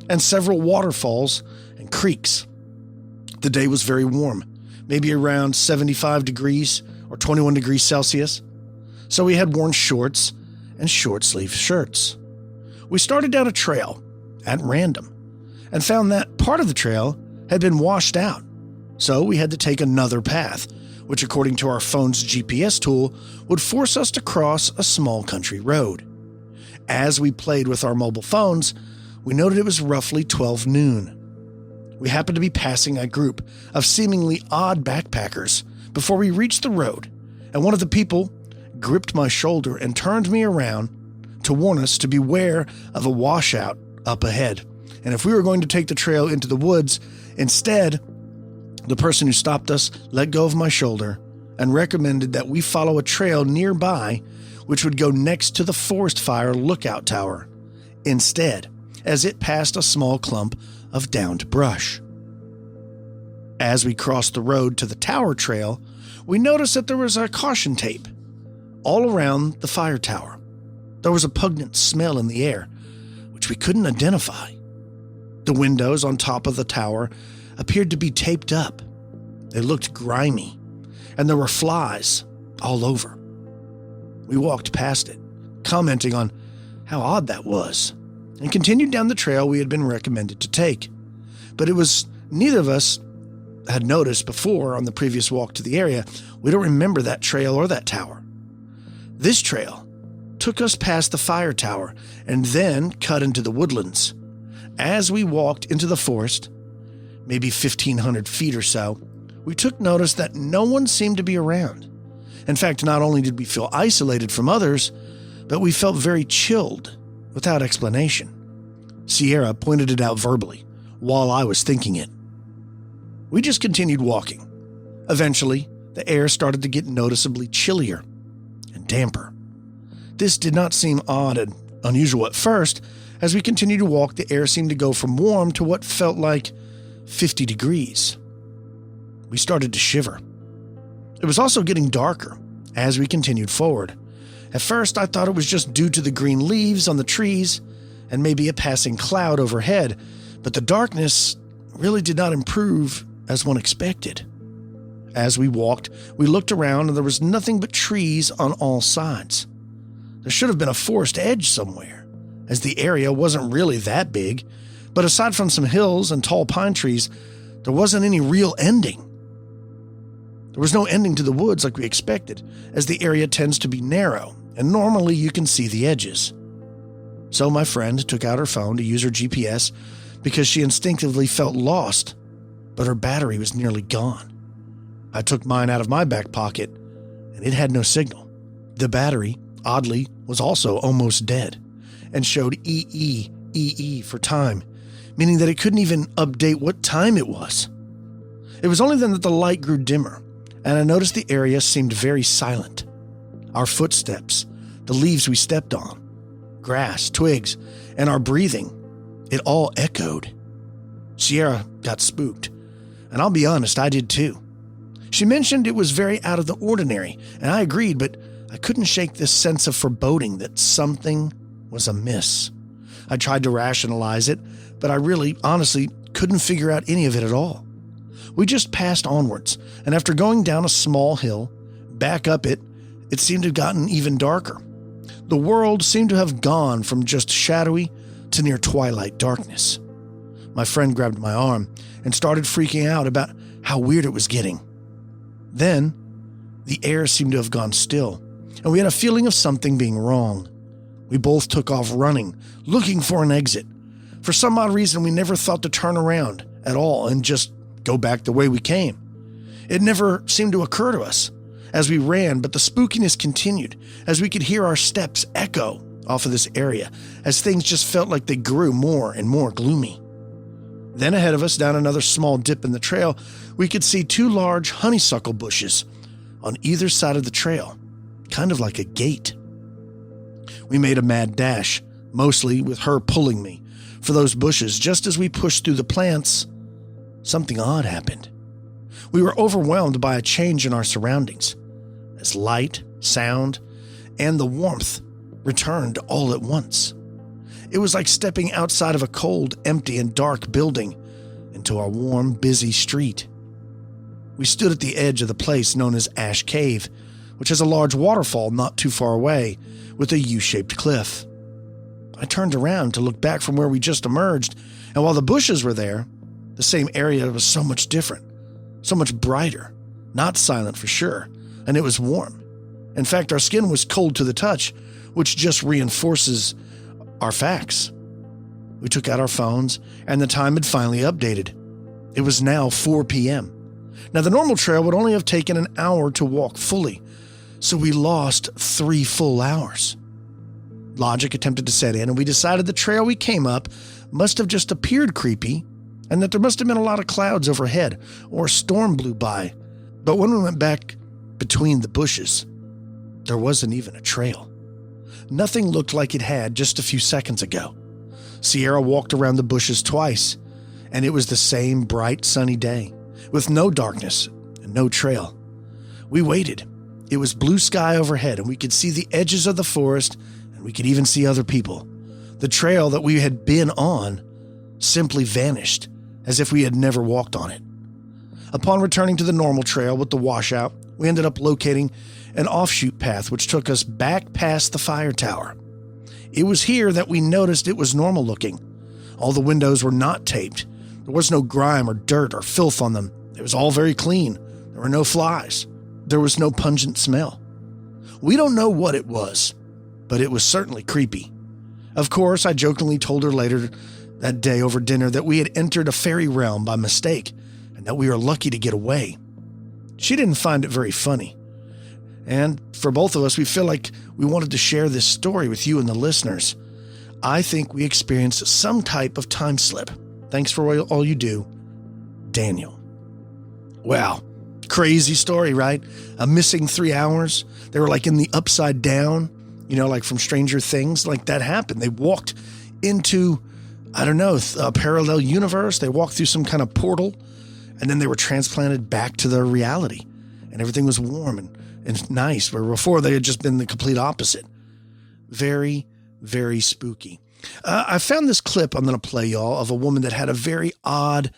and several waterfalls and creeks. The day was very warm, maybe around 75 degrees or 21 degrees Celsius, so we had worn shorts and short-sleeved shirts. We started down a trail at random and found that part of the trail had been washed out. So we had to take another path, which according to our phone's GPS tool would force us to cross a small country road. As we played with our mobile phones, we noted it was roughly 12 noon. We happened to be passing a group of seemingly odd backpackers before we reached the road, and one of the people gripped my shoulder and turned me around to warn us to beware of a washout up ahead, and if we were going to take the trail into the woods. Instead, the person who stopped us let go of my shoulder and recommended that we follow a trail nearby which would go next to the forest fire lookout tower instead, as it passed a small clump of downed brush. As we crossed the road to the tower trail, we noticed that there was a caution tape all around the fire tower. There was a pungent smell in the air, which we couldn't identify. The windows on top of the tower appeared to be taped up. They looked grimy, and there were flies all over. We walked past it, commenting on how odd that was, and continued down the trail we had been recommended to take. But it was neither of us had noticed before on the previous walk to the area. We don't remember that trail or that tower. This trail took us past the fire tower and then cut into the woodlands. As we walked into the forest, maybe 1,500 feet or so, we took notice that no one seemed to be around. In fact, not only did we feel isolated from others, but we felt very chilled without explanation. Sierra pointed it out verbally while I was thinking it. We just continued walking. Eventually, the air started to get noticeably chillier and damper. This did not seem odd and unusual at first. As we continued to walk, the air seemed to go from warm to what felt like 50 degrees. We started to shiver. It was also getting darker as we continued forward. At first, I thought it was just due to the green leaves on the trees and maybe a passing cloud overhead, but the darkness really did not improve as one expected. As we walked, we looked around and there was nothing but trees on all sides. There should have been a forest edge somewhere, as the area wasn't really that big, but aside from some hills and tall pine trees, there wasn't any real ending. There was no ending to the woods like we expected, as the area tends to be narrow, and normally you can see the edges. So my friend took out her phone to use her GPS because she instinctively felt lost, but her battery was nearly gone. I took mine out of my back pocket, and it had no signal. The battery, oddly, was also almost dead, and showed EE for time, meaning that it couldn't even update what time it was. It was only then that the light grew dimmer, and I noticed the area seemed very silent. Our footsteps, the leaves we stepped on, grass, twigs, and our breathing, it all echoed. Sierra got spooked, and I'll be honest, I did too. She mentioned it was very out of the ordinary, and I agreed, but I couldn't shake this sense of foreboding that something was amiss. I tried to rationalize it, but I really, honestly, couldn't figure out any of it at all. We just passed onwards, and after going down a small hill, back up it seemed to have gotten even darker. The world seemed to have gone from just shadowy to near twilight darkness. My friend grabbed my arm and started freaking out about how weird it was getting. Then, the air seemed to have gone still, and we had a feeling of something being wrong. We both took off running, looking for an exit. For some odd reason, we never thought to turn around at all and just go back the way we came. It never seemed to occur to us as we ran, but the spookiness continued as we could hear our steps echo off of this area as things just felt like they grew more and more gloomy. Then ahead of us, down another small dip in the trail, we could see two large honeysuckle bushes on either side of the trail, kind of like a gate. We made a mad dash, mostly with her pulling me, for those bushes. Just as we pushed through the plants, something odd happened. We were overwhelmed by a change in our surroundings, as light, sound, and the warmth returned all at once. It was like stepping outside of a cold, empty, and dark building into a warm, busy street. We stood at the edge of the place known as Ash Cave, which has a large waterfall not too far away with a U-shaped cliff. I turned around to look back from where we just emerged, and while the bushes were there, the same area was so much different, so much brighter, not silent for sure, and it was warm. In fact, our skin was cold to the touch, which just reinforces our facts. We took out our phones, and the time had finally updated. It was now 4 p.m. Now, the normal trail would only have taken an hour to walk fully, so we lost 3 full hours. Logic attempted to set in, and we decided the trail we came up must have just appeared creepy, and that there must have been a lot of clouds overhead, or a storm blew by. But when we went back between the bushes, there wasn't even a trail. Nothing looked like it had just a few seconds ago. Sierra walked around the bushes twice, and it was the same bright, sunny day, with no darkness and no trail. We waited. It was blue sky overhead, and we could see the edges of the forest, and we could even see other people. The trail that we had been on simply vanished, as if we had never walked on it. Upon returning to the normal trail with the washout, we ended up locating an offshoot path which took us back past the fire tower. It was here that we noticed it was normal looking. All the windows were not taped. There was no grime or dirt or filth on them. It was all very clean. There were no flies. There was no pungent smell. We don't know what it was, but it was certainly creepy. Of course, I jokingly told her later that day over dinner that we had entered a fairy realm by mistake and that we were lucky to get away. She didn't find it very funny. And for both of us, we feel like we wanted to share this story with you and the listeners. I think we experienced some type of time slip. Thanks for all you do, Daniel. Wow. Crazy story, right? A missing 3 hours. They were like in the upside down, like from Stranger Things. Like that happened. They walked into, a parallel universe. They walked through some kind of portal, and then they were transplanted back to their reality. And everything was warm and nice, where before they had just been the complete opposite. Very, very spooky. I found this clip I'm going to play y'all of a woman that had a very odd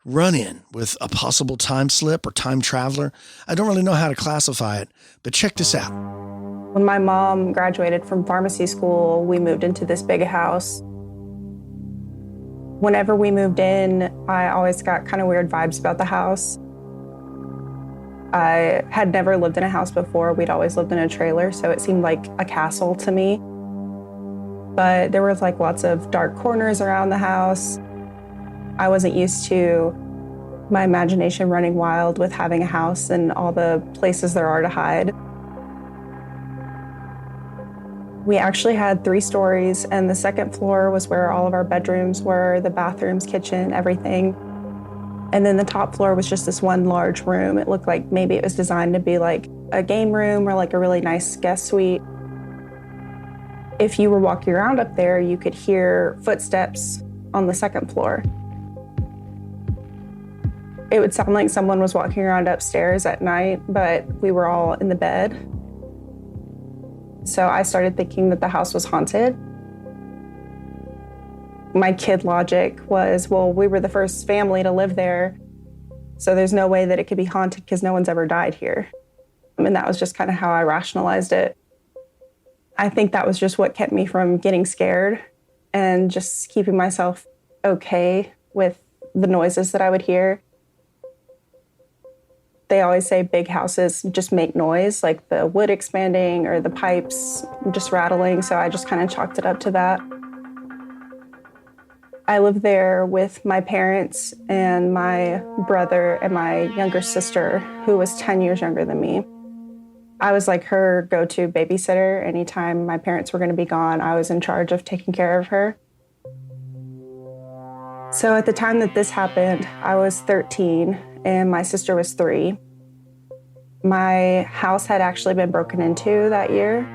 run-in with a possible time slip or time traveler. I don't really know how to classify it, but check this out. When my mom graduated from pharmacy school, we moved into this big house. Whenever we moved in, I always got kind of weird vibes about the house. I had never lived in a house before. We'd always lived in a trailer, so it seemed like a castle to me. But there was lots of dark corners around the house. I wasn't used to my imagination running wild with having a house and all the places there are to hide. We actually had 3 stories, and the second floor was where all of our bedrooms were, the bathrooms, kitchen, everything. And then the top floor was just this one large room. It looked like maybe it was designed to be like a game room or a really nice guest suite. If you were walking around up there, you could hear footsteps on the second floor. It would sound like someone was walking around upstairs at night, but we were all in the bed. So I started thinking that the house was haunted. My kid logic was, well, we were the first family to live there, so there's no way that it could be haunted because no one's ever died here. And that was just kind of how I rationalized it. I think that was just what kept me from getting scared and just keeping myself okay with the noises that I would hear. They always say big houses just make noise, like the wood expanding or the pipes just rattling, so I just kind of chalked it up to that. I lived there with my parents and my brother and my younger sister, who was 10 years younger than me. I was like her go-to babysitter. Anytime my parents were going to be gone, I was in charge of taking care of her. So at the time that this happened, I was 13 and my sister was 3. My house had actually been broken into that year.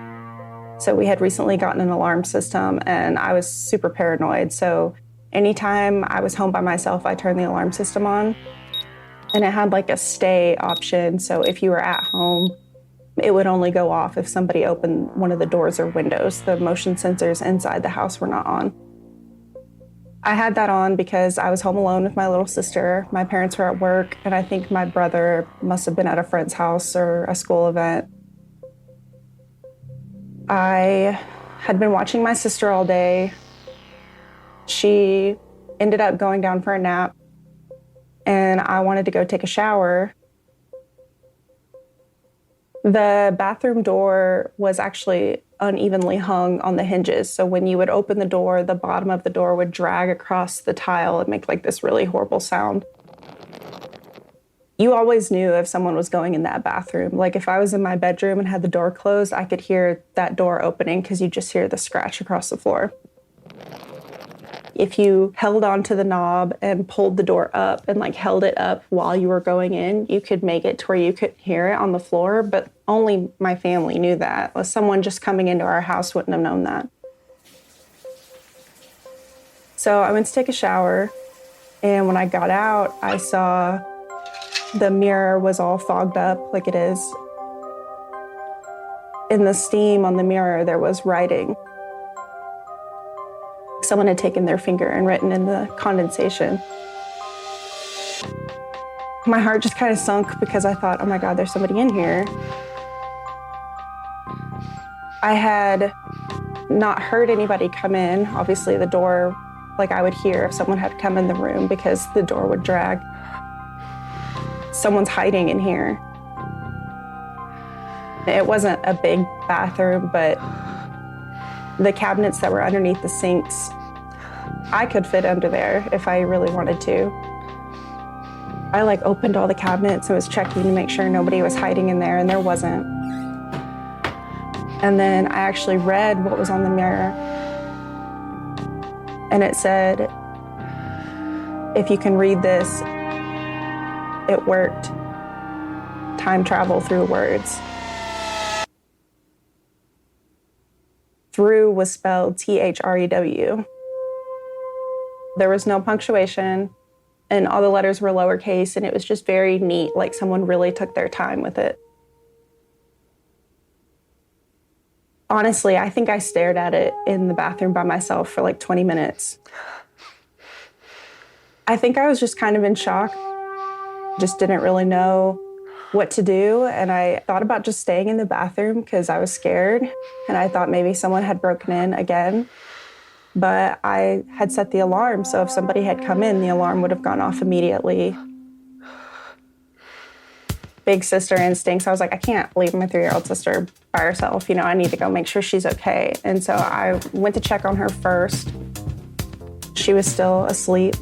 So we had recently gotten an alarm system and I was super paranoid. So anytime I was home by myself, I turned the alarm system on, and it had a stay option. So if you were at home, it would only go off if somebody opened one of the doors or windows. The motion sensors inside the house were not on. I had that on because I was home alone with my little sister. My parents were at work, and I think my brother must have been at a friend's house or a school event. I had been watching my sister all day. She ended up going down for a nap, and I wanted to go take a shower. The bathroom door was actually unevenly hung on the hinges. So when you would open the door, the bottom of the door would drag across the tile and make like this really horrible sound. You always knew if someone was going in that bathroom. Like if I was in my bedroom and had the door closed, I could hear that door opening because you just hear the scratch across the floor. If you held onto the knob and pulled the door up and like held it up while you were going in, you could make it to where you could hear it on the floor, but only my family knew that. Someone just coming into our house wouldn't have known that. So I went to take a shower, and when I got out, I saw the mirror was all fogged up like it is. In the steam on the mirror, there was writing. Someone had taken their finger and written in the condensation. My heart just kind of sunk because I thought, oh my God, there's somebody in here. I had not heard anybody come in. Obviously the door, like I would hear if someone had come in the room because the door would drag. Someone's hiding in here. It wasn't a big bathroom, but the cabinets that were underneath the sinks, I could fit under there if I really wanted to. I like opened all the cabinets and was checking to make sure nobody was hiding in there, and there wasn't. And then I actually read what was on the mirror. And it said, if you can read this, it worked. Time travel through words. Through was spelled T-H-R-E-W. There was no punctuation, and all the letters were lowercase, and it was just very neat, like someone really took their time with it. Honestly, I think I stared at it in the bathroom by myself for like 20 minutes. I think I was just kind of in shock. Just didn't really know what to do, and I thought about just staying in the bathroom because I was scared, and I thought maybe someone had broken in again. But I had set the alarm, so if somebody had come in, the alarm would have gone off immediately. Big sister instincts. I was like, I can't leave my 3-year-old sister by herself. You know, I need to go make sure she's okay. And so I went to check on her first. She was still asleep.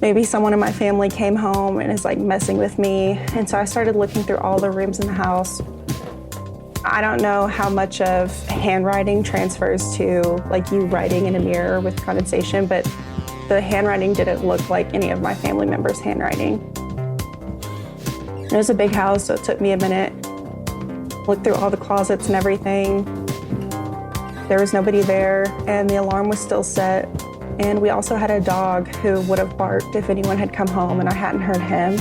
Maybe someone in my family came home and is like messing with me. And so I started looking through all the rooms in the house. I don't know how much of handwriting transfers to like you writing in a mirror with condensation, but the handwriting didn't look like any of my family members' handwriting. It was a big house, so it took me a minute. Looked through all the closets and everything. There was nobody there, and the alarm was still set. And we also had a dog who would have barked if anyone had come home and I hadn't heard him.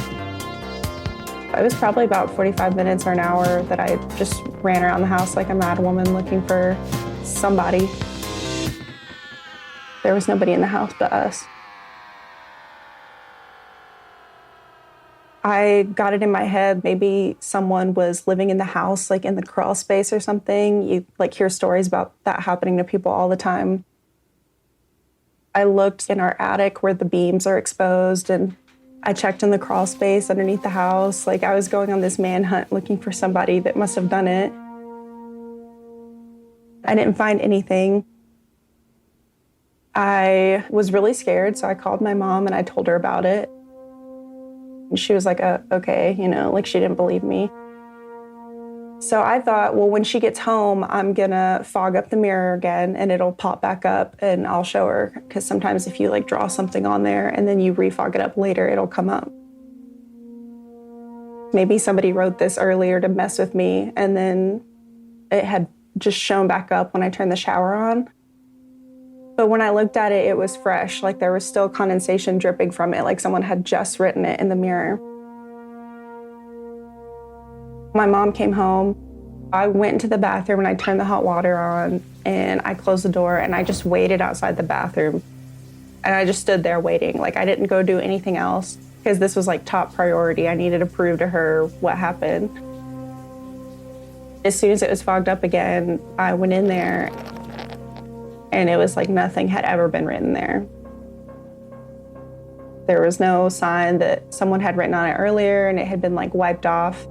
It was probably about 45 minutes or an hour that I just ran around the house like a mad woman looking for somebody. There was nobody in the house but us. I got it in my head, maybe someone was living in the house, like in the crawl space or something. You like hear stories about that happening to people all the time. I looked in our attic where the beams are exposed, and I checked in the crawl space underneath the house. Like I was going on this manhunt looking for somebody that must have done it. I didn't find anything. I was really scared, so I called my mom and I told her about it. And she was like, okay, you know, like she didn't believe me. So I thought, well, when she gets home, I'm gonna fog up the mirror again and it'll pop back up and I'll show her. Because sometimes if you like draw something on there and then you refog it up later, it'll come up. Maybe somebody wrote this earlier to mess with me and then it had just shown back up when I turned the shower on. But when I looked at it, it was fresh. Like there was still condensation dripping from it, like someone had just written it in the mirror. My mom came home. I went into the bathroom and I turned the hot water on and I closed the door and I just waited outside the bathroom. And I just stood there waiting. Like I didn't go do anything else because this was like top priority. I needed to prove to her what happened. As soon as it was fogged up again, I went in there and it was like nothing had ever been written there. There was no sign that someone had written on it earlier and it had been like wiped off.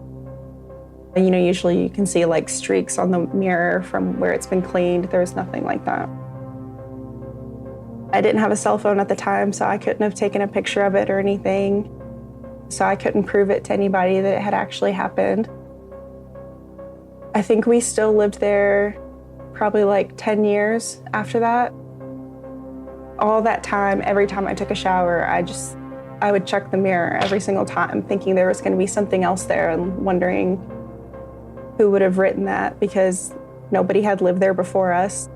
You know, usually you can see like streaks on the mirror from where it's been cleaned. There was nothing like that. I didn't have a cell phone at the time, so I couldn't have taken a picture of it or anything. So I couldn't prove it to anybody that it had actually happened. I think we still lived there probably like 10 years after that. All that time, every time I took a shower, I would check the mirror every single time, thinking there was going to be something else there and wondering who would have written that, because nobody had lived there before us.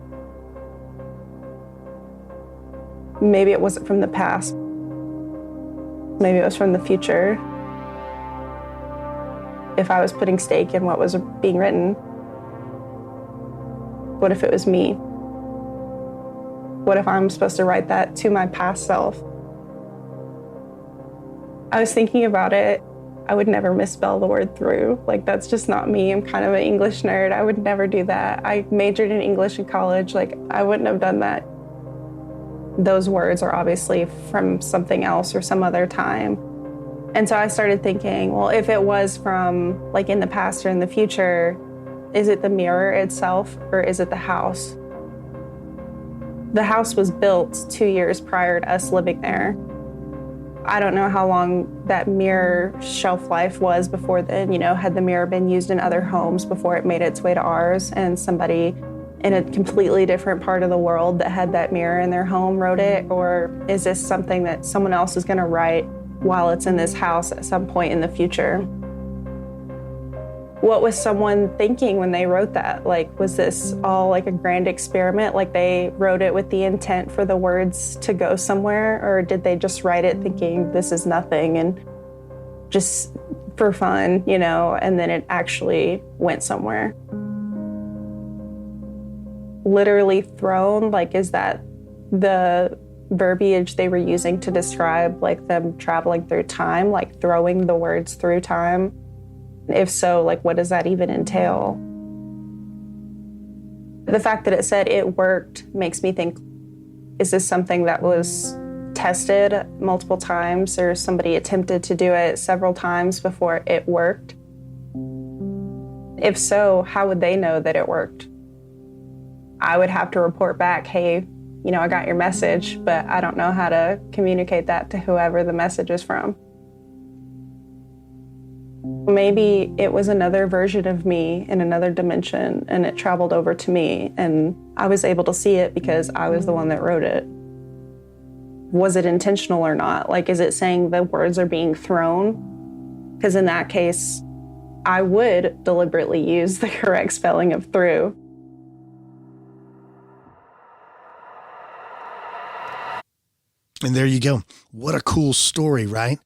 Maybe it wasn't from the past. Maybe it was from the future. If I was putting stake in what was being written, what if it was me? What if I'm supposed to write that to my past self? I was thinking about it. I would never misspell the word through. Like, that's just not me. I'm kind of an English nerd. I would never do that. I majored in English in college. Like, I wouldn't have done that. Those words are obviously from something else or some other time. And so I started thinking, well, if it was from like in the past or in the future, is it the mirror itself or is it the house? The house was built 2 years prior to us living there. I don't know how long that mirror shelf life was before then. You know, had the mirror been used in other homes before it made its way to ours, and somebody in a completely different part of the world that had that mirror in their home wrote it? Or is this something that someone else is going to write while it's in this house at some point in the future? What was someone thinking when they wrote that? Like, was this all like a grand experiment? Like they wrote it with the intent for the words to go somewhere? Or did they just write it thinking this is nothing and just for fun, you know, and then it actually went somewhere? Literally thrown, like, is that the verbiage they were using to describe like them traveling through time, like throwing the words through time? If so, like, what does that even entail? The fact that it said it worked makes me think, is this something that was tested multiple times, or somebody attempted to do it several times before it worked? If so, how would they know that it worked? I would have to report back, hey, you know, I got your message, but I don't know how to communicate that to whoever the message is from. Maybe it was another version of me in another dimension, and it traveled over to me, and I was able to see it because I was the one that wrote it. Was it intentional or not? Like, is it saying the words are being thrown? Because in that case, I would deliberately use the correct spelling of through. And there you go. What a cool story, right?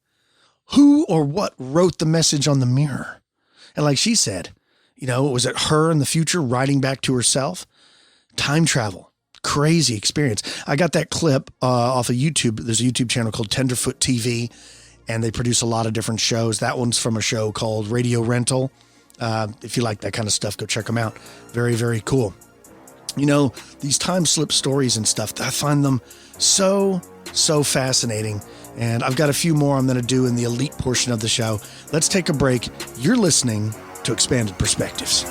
Who or what wrote the message on the mirror? And like she said, you know, was it her in the future writing back to herself? Time travel, crazy experience. I got that clip off of YouTube. There's a YouTube channel called Tenderfoot TV, and they produce a lot of different shows. That one's from a show called Radio Rental. If you like that kind of stuff, go check them out. Very, very cool. You know, these time slip stories and stuff, I find them so fascinating. And I've got a few more I'm going to do in the elite portion of the show. Let's take a break. You're listening to Expanded Perspectives.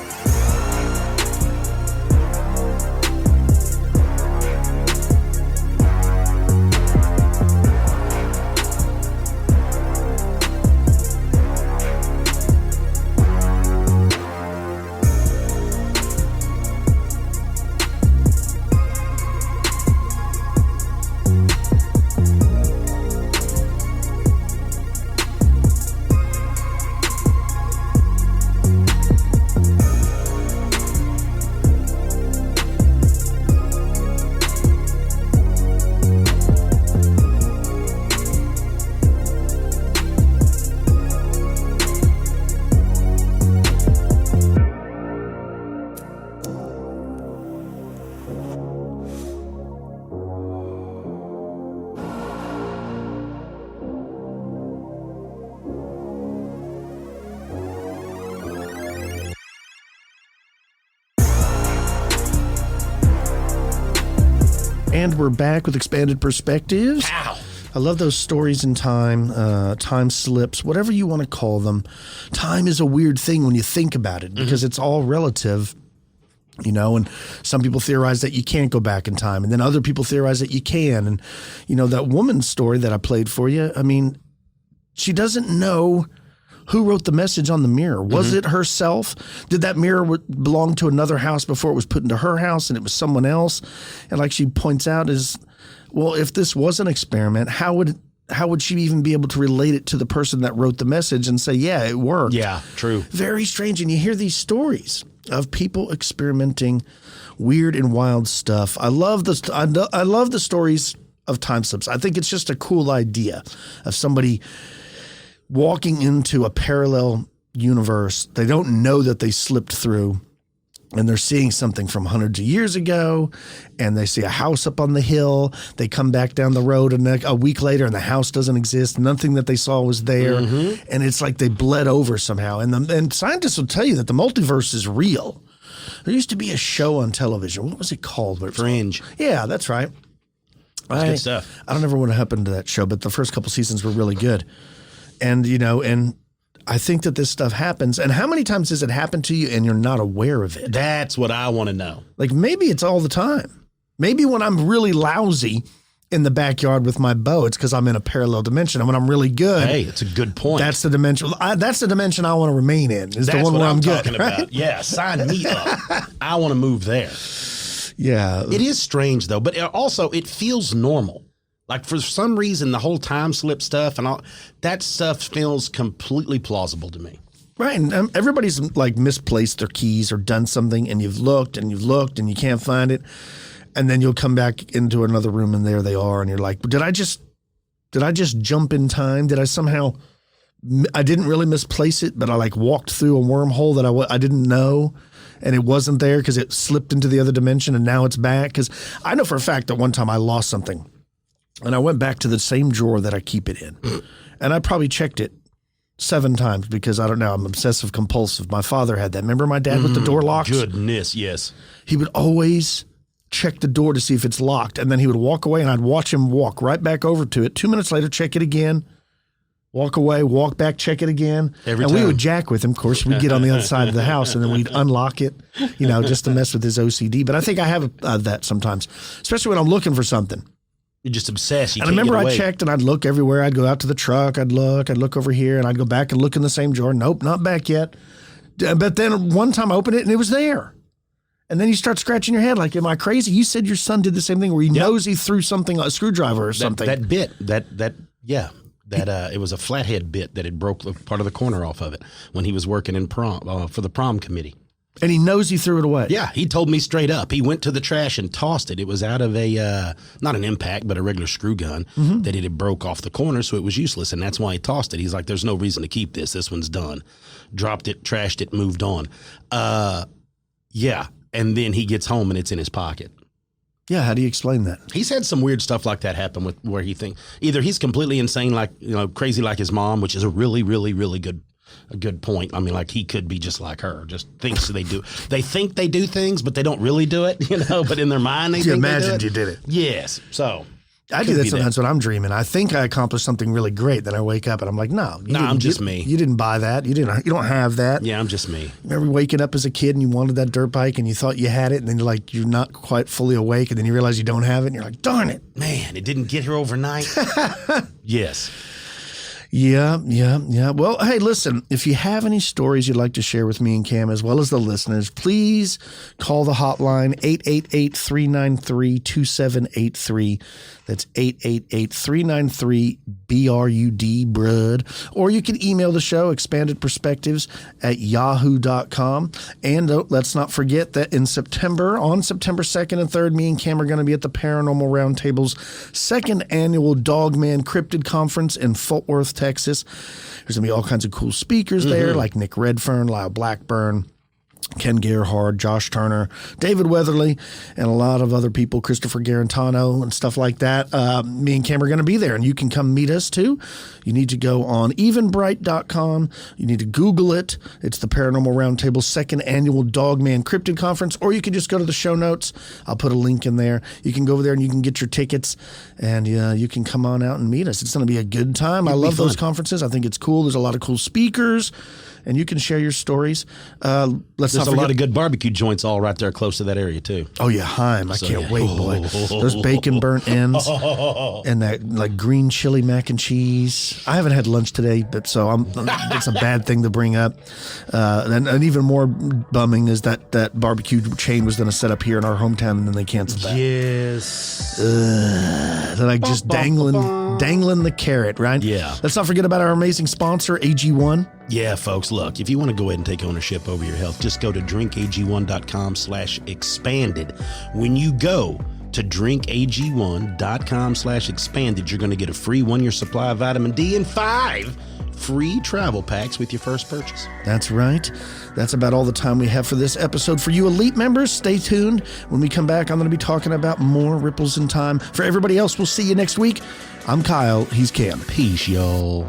And we're back with Expanded Perspectives. Pow. I love those stories in time, time slips, whatever you want to call them. Time is a weird thing when you think about it because it's all relative. You know, and some people theorize that you can't go back in time, and then other people theorize that you can. And, you know, that woman's story that I played for you, I mean, she doesn't know who wrote the message on the mirror. Was it herself? Did that mirror belong to another house before it was put into her house and it was someone else? And like she points out is, well, if this was an experiment, how would she even be able to relate it to the person that wrote the message and say, yeah, it worked? Yeah, true. Very strange. And you hear these stories of people experimenting weird and wild stuff. I love the stories of time slips. I think it's just a cool idea of somebody walking into a parallel universe. They don't know that they slipped through, and they're seeing something from hundreds of years ago, and they see a house up on the hill. They come back down the road a week later, and the house doesn't exist. Nothing that they saw was there, and it's like they bled over somehow. And scientists will tell you that the multiverse is real. There used to be a show on television. What was it called? Fringe. Yeah, that's right. Good stuff. I don't know what happened to that show, but the first couple seasons were really good. And, you know, I think that this stuff happens. And how many times does it happen to you and you're not aware of it? That's what I want to know. Like maybe it's all the time. Maybe when I'm really lousy in the backyard with my bow, it's because I'm in a parallel dimension. And when I'm really good, hey, it's a good point. That's the dimension. That's the dimension I want to remain in. Is the one where I'm good. Talking about. Yeah, sign me up. I want to move there. Yeah, it is strange though, but also it feels normal. Like for some reason, the whole time slip stuff and all that stuff feels completely plausible to me. Right. And everybody's like misplaced their keys or done something, and you've looked and you can't find it. And then you'll come back into another room and there they are. And you're like, did I just jump in time? Did I somehow, I didn't really misplace it, but I like walked through a wormhole that I didn't know. And it wasn't there because it slipped into the other dimension and now it's back. Because I know for a fact that one time I lost something. And I went back to the same drawer that I keep it in. And I probably checked it 7 times because, I don't know, I'm obsessive compulsive. My father had that. Remember my dad with the door locks? Goodness, yes. He would always check the door to see if it's locked. And then he would walk away and I'd watch him walk right back over to it. 2 minutes later, check it again. Walk away, walk back, check it again. Every and time. we would jack with him. Of course, we'd get on the other side of the house and then we'd unlock it, you know, just to mess with his OCD. But I think I have that sometimes, especially when I'm looking for something. You're just obsessed. And I remember I checked and I'd look everywhere. I'd go out to the truck. I'd look over here, and I'd go back and look in the same drawer. Nope, not back yet. But then one time I opened it and it was there. And then you start scratching your head like, am I crazy? You said your son did the same thing where he knows he threw something, a screwdriver or something. That bit, it was a flathead bit that had broke part of the corner off of it when he was working in prom for the prom committee. And he knows he threw it away. Yeah, he told me straight up. He went to the trash and tossed it. It was out of a, not an impact, but a regular screw gun that it had broke off the corner, so it was useless, and that's why he tossed it. He's like, there's no reason to keep this. This one's done. Dropped it, trashed it, moved on. Yeah, and then he gets home and it's in his pocket. Yeah, how do you explain that? He's had some weird stuff like that happen with where he thinks either he's completely insane, like, you know, crazy like his mom, which is a really, really, really good point. I mean, like he could be just like her, just thinks they think they do things, but they don't really do it, you know, but in their mind they think imagined they do it. You did it. Yes. So I do that sometimes when I'm dreaming. I think I accomplished something really great. Then I wake up and I'm like, no, I'm just me. You didn't buy that. You don't have that. Yeah, I'm just me. Remember waking up as a kid and you wanted that dirt bike and you thought you had it, and then you're not quite fully awake, and then you realize you don't have it and you're like, darn it. Man, it didn't get here overnight. Yes. Yeah. Well, hey, listen, if you have any stories you'd like to share with me and Cam, as well as the listeners, please call the hotline, 888-393-2783. That's 888-393-BRUD, BRUD. Or you can email the show, expandedperspectives@yahoo.com. And let's not forget that on September 2nd and 3rd, me and Cam are going to be at the Paranormal Roundtable's 2nd annual Dogman Cryptid Conference in Fort Worth, Texas. There's going to be all kinds of cool speakers there, like Nick Redfern, Lyle Blackburn, Ken Gerhard, Josh Turner, David Weatherly, and a lot of other people, Christopher Garantano and stuff like that. Me and Cam are going to be there, and you can come meet us too. You need to go on evenbright.com. You need to Google it. It's the Paranormal Roundtable 2nd Annual Dogman Cryptid Conference, or you can just go to the show notes. I'll put a link in there. You can go over there and you can get your tickets, and you can come on out and meet us. It's going to be a good time. I love those conferences. I think it's cool. There's a lot of cool speakers, and you can share your stories. There's a lot of good barbecue joints all right there close to that area too. Oh yeah, Heim. I can't wait, boy. Those bacon burnt ends and that like green chili mac and cheese. I haven't had lunch today, but it's a bad thing to bring up. And even more bumming is that barbecue chain was going to set up here in our hometown, and then they canceled that. Yes. They're like just dangling the carrot, right? Yeah. Let's not forget about our amazing sponsor, AG1. Yeah, folks, look, if you want to go ahead and take ownership over your health, just go to drinkag1.com/expanded. When you go to drinkag1.com/expanded, you're going to get a free 1-year supply of vitamin D and 5 free travel packs with your first purchase. That's right. That's about all the time we have for this episode. For you elite members, stay tuned. When we come back, I'm going to be talking about more ripples in time. For everybody else, we'll see you next week. I'm Kyle. He's Cam. Peace, y'all.